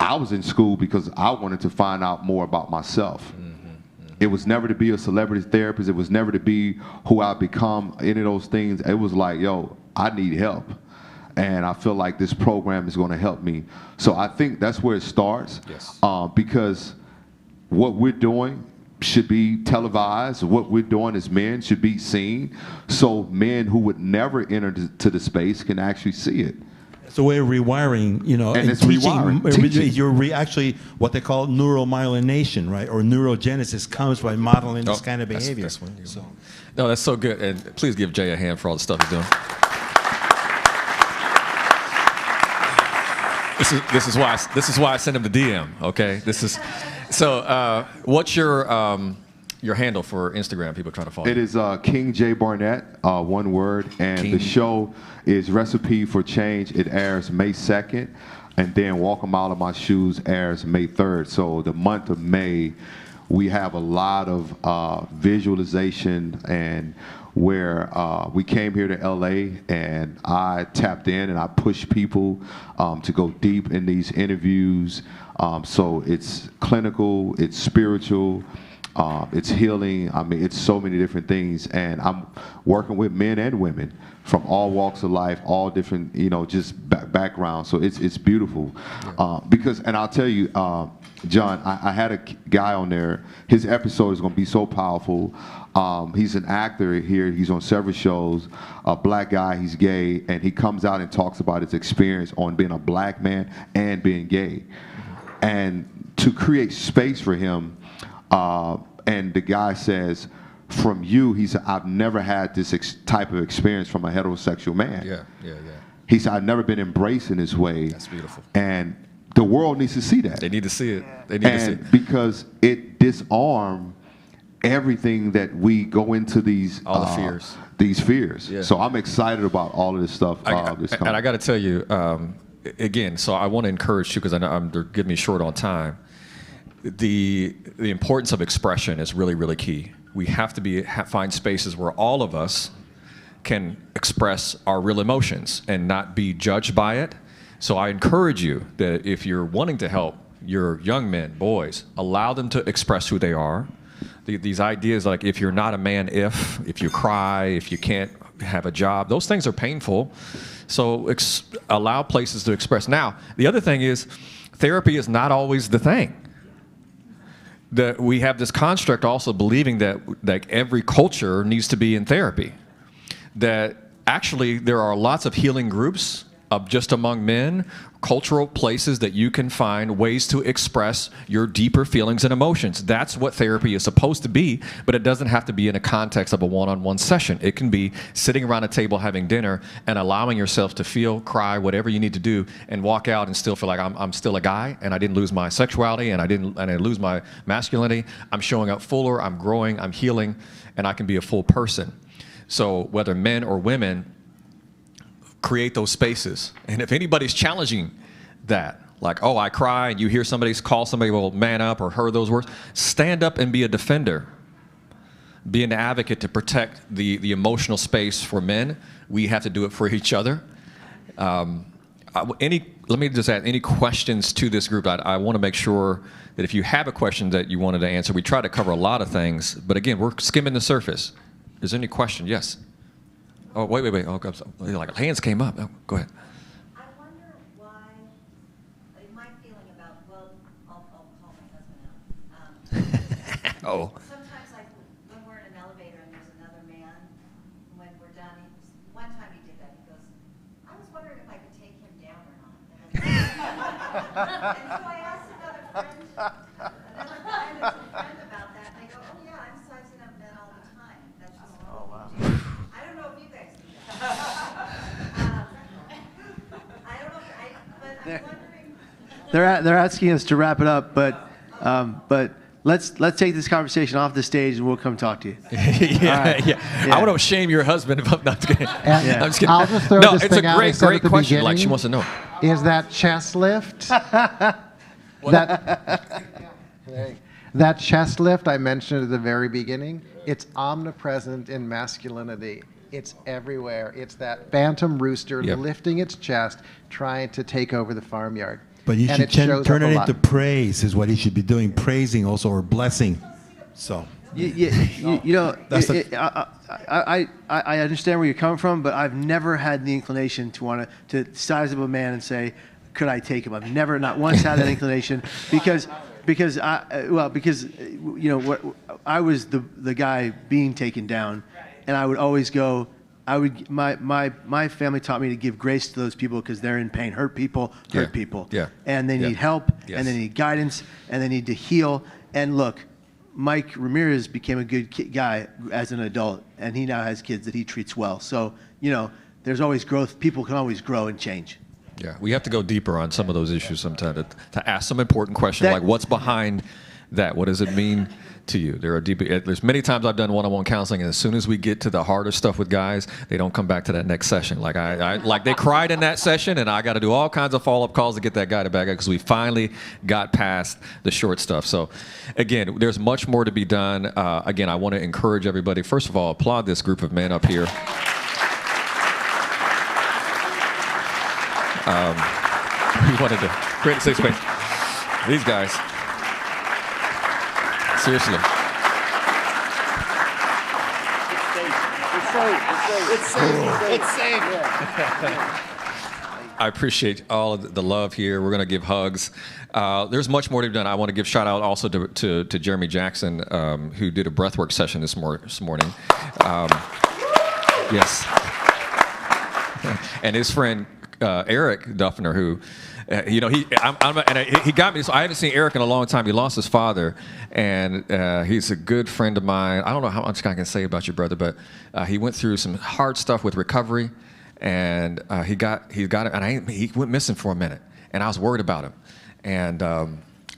Speaker 6: I was in school because I wanted to find out more about myself. It was never to be a celebrity therapist. It was never to be who I become, any of those things. It was like, yo, I need help. And I feel like this program is going to help me. So I think that's where it starts. Yes. Because what we're doing should be televised. What we're doing as men should be seen. So men who would never enter to the space can actually see it.
Speaker 3: It's a way of rewiring,
Speaker 6: and it's teaching.
Speaker 3: You're actually what they call neuromyelination, right? Or neurogenesis comes by modeling this kind of behavior.
Speaker 2: No, that's so good. And please give Jay a hand for all the stuff he's doing. This is why I sent him the DM. Okay, what's your handle for Instagram? People trying to follow.
Speaker 6: It is King J Barnett, one word, and King. The show is Recipe for Change. It airs May 2nd, and then Walk a Mile in My Shoes airs May 3rd. So the month of May, we have a lot of visualization, and where we came here to LA, and I tapped in and I pushed people to go deep in these interviews. So it's clinical, it's spiritual. It's healing. I mean, it's so many different things, and I'm working with men and women from all walks of life, all different, just backgrounds. So it's beautiful. Yeah. And I'll tell you, John, I had a guy on there. His episode is going to be so powerful. He's an actor here. He's on several shows. A black guy. He's gay, and he comes out and talks about his experience on being a black man and being gay, and to create space for him. And the guy says, from you, he said, I've never had this type of experience from a heterosexual man.
Speaker 2: Yeah.
Speaker 6: He said, I've never been embraced in this way.
Speaker 2: That's beautiful.
Speaker 6: And the world needs to see that.
Speaker 2: They need to see it. They need to see it.
Speaker 6: Because it disarms everything that we go into these
Speaker 2: fears.
Speaker 6: These fears.
Speaker 2: Yeah.
Speaker 6: So I'm excited about all of this stuff.
Speaker 2: And I got to tell you, again, so I want to encourage you, because I know they're getting me short on time. The importance of expression is really, really key. We have to find spaces where all of us can express our real emotions and not be judged by it. So I encourage you that if you're wanting to help your young men, boys, allow them to express who they are. These ideas like if you're not a man, if you cry, if you can't have a job, those things are painful. So allow places to express. Now, the other thing is therapy is not always the thing. That we have this construct also believing that every culture needs to be in therapy. That actually there are lots of healing groups just among men, cultural places that you can find ways to express your deeper feelings and emotions. That's what therapy is supposed to be, but it doesn't have to be in a context of a one-on-one session. It can be sitting around a table having dinner and allowing yourself to feel, cry, whatever you need to do, and walk out and still feel like I'm still a guy, and I didn't lose my sexuality, and I didn't lose my masculinity. I'm showing up fuller, I'm growing, I'm healing, and I can be a full person. So whether men or women, create those spaces. And if anybody's challenging that, like, oh, I cry, and you hear somebody call somebody, well, man up, or heard those words, stand up and be a defender. Be an advocate to protect the emotional space for men. We have to do it for each other. Let me just add, any questions to this group? I want to make sure that if you have a question that you wanted to answer, we try to cover a lot of things, but again, we're skimming the surface. Is there any question? Yes. Oh, wait. Oh, like hands came up. Oh, go ahead.
Speaker 8: I wonder why, my feeling about, well, I'll call my husband out.
Speaker 2: Oh.
Speaker 8: Sometimes, like, when we're in an elevator and there's another man, when we're done, one time he did that, he goes, I was wondering if I could take him down or not. And so I asked another friend about that, and they go, oh yeah, I'm sizing up men all the time. That's just what we do. I don't know if you guys do that. I don't know, but I'm wondering.
Speaker 4: They're asking us to wrap it up, but let's take this conversation off the stage and we'll come talk to you.
Speaker 2: Yeah. I want to shame your husband if I'm not kidding. I'm just kidding.
Speaker 5: I'll just throw
Speaker 2: no,
Speaker 5: this
Speaker 2: it's
Speaker 5: thing
Speaker 2: a
Speaker 5: out.
Speaker 2: great question. Like, she wants to know.
Speaker 5: Is that chest lift? That chest lift I mentioned at the very beginning, it's omnipresent in masculinity. It's everywhere. It's that phantom rooster lifting its chest, trying to take over the farmyard.
Speaker 3: But you
Speaker 5: And
Speaker 3: should turn
Speaker 5: up
Speaker 3: it
Speaker 5: a lot.
Speaker 3: into praise is what he should be doing, praising also, or blessing. So
Speaker 4: You know,
Speaker 3: That's
Speaker 4: I understand where you're coming from, but I've never had the inclination to want to size up a man and say, could I take him? I've never, not once had that inclination because you know what, I was the guy being taken down, and I would always go. My family taught me to give grace to those people because they're in pain, hurt people, and they need help, and they need guidance, and they need to heal. And look, Mike Ramirez became a good guy as an adult, and he now has kids that he treats well. So, you know, there's always growth. People can always grow and change.
Speaker 2: Yeah, we have to go deeper on some of those issues sometimes to ask some important questions like what's behind that? What does it mean to you? There's many times I've done one-on-one counseling, and as soon as we get to the harder stuff with guys, they don't come back to that next session. Like like they cried in that session, and I got to do all kinds of follow-up calls to get that guy to back up because we finally got past the short stuff. So, again, there's much more to be done. Again, I want to encourage everybody. First of all, applaud this group of men up here. We wanted to create a safe space. These guys. Seriously.
Speaker 9: It's safe.
Speaker 2: I appreciate all of the love here. We're going to give hugs. There's much more to be done. I want to give shout out also to Jeremy Jackson, who did a breathwork session this morning. Yes. And his friend Eric Duffner, who, he got me. So I haven't seen Eric in a long time. He lost his father, and he's a good friend of mine. I don't know how much I can say about your brother, but he went through some hard stuff with recovery, and he got it. And he went missing for a minute, and I was worried about him, and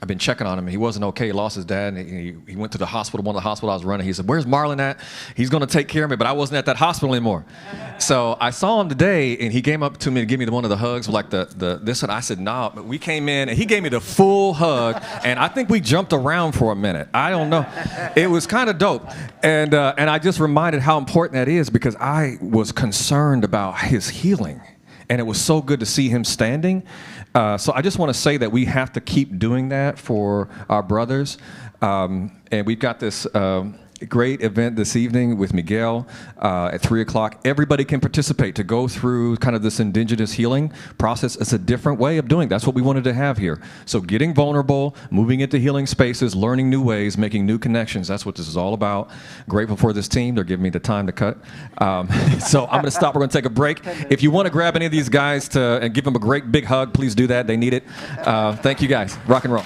Speaker 2: I've been checking on him. He wasn't okay. He lost his dad, and he went to the hospital. One of the hospitals I was running. He said, "Where's Marlon at? He's going to take care of me." But I wasn't at that hospital anymore. So I saw him today, and he came up to me to give me one of the hugs, like this one. I said, "No." But we came in, and he gave me the full hug, and I think we jumped around for a minute. I don't know. It was kind of dope, and I just reminded how important that is because I was concerned about his healing, and it was so good to see him standing. So I just want to say that we have to keep doing that for our brothers. And we've got this great event this evening with Miguel at 3 o'clock. Everybody can participate to go through kind of this indigenous healing process. It's a different way of doing it. That's what we wanted to have here. So getting vulnerable, moving into healing spaces, learning new ways, making new connections. That's what this is all about. Grateful for this team. They're giving me the time to cut. So I'm going to stop. We're going to take a break. If you want to grab any of these guys and give them a great big hug, please do that. They need it. Thank you guys. Rock and roll.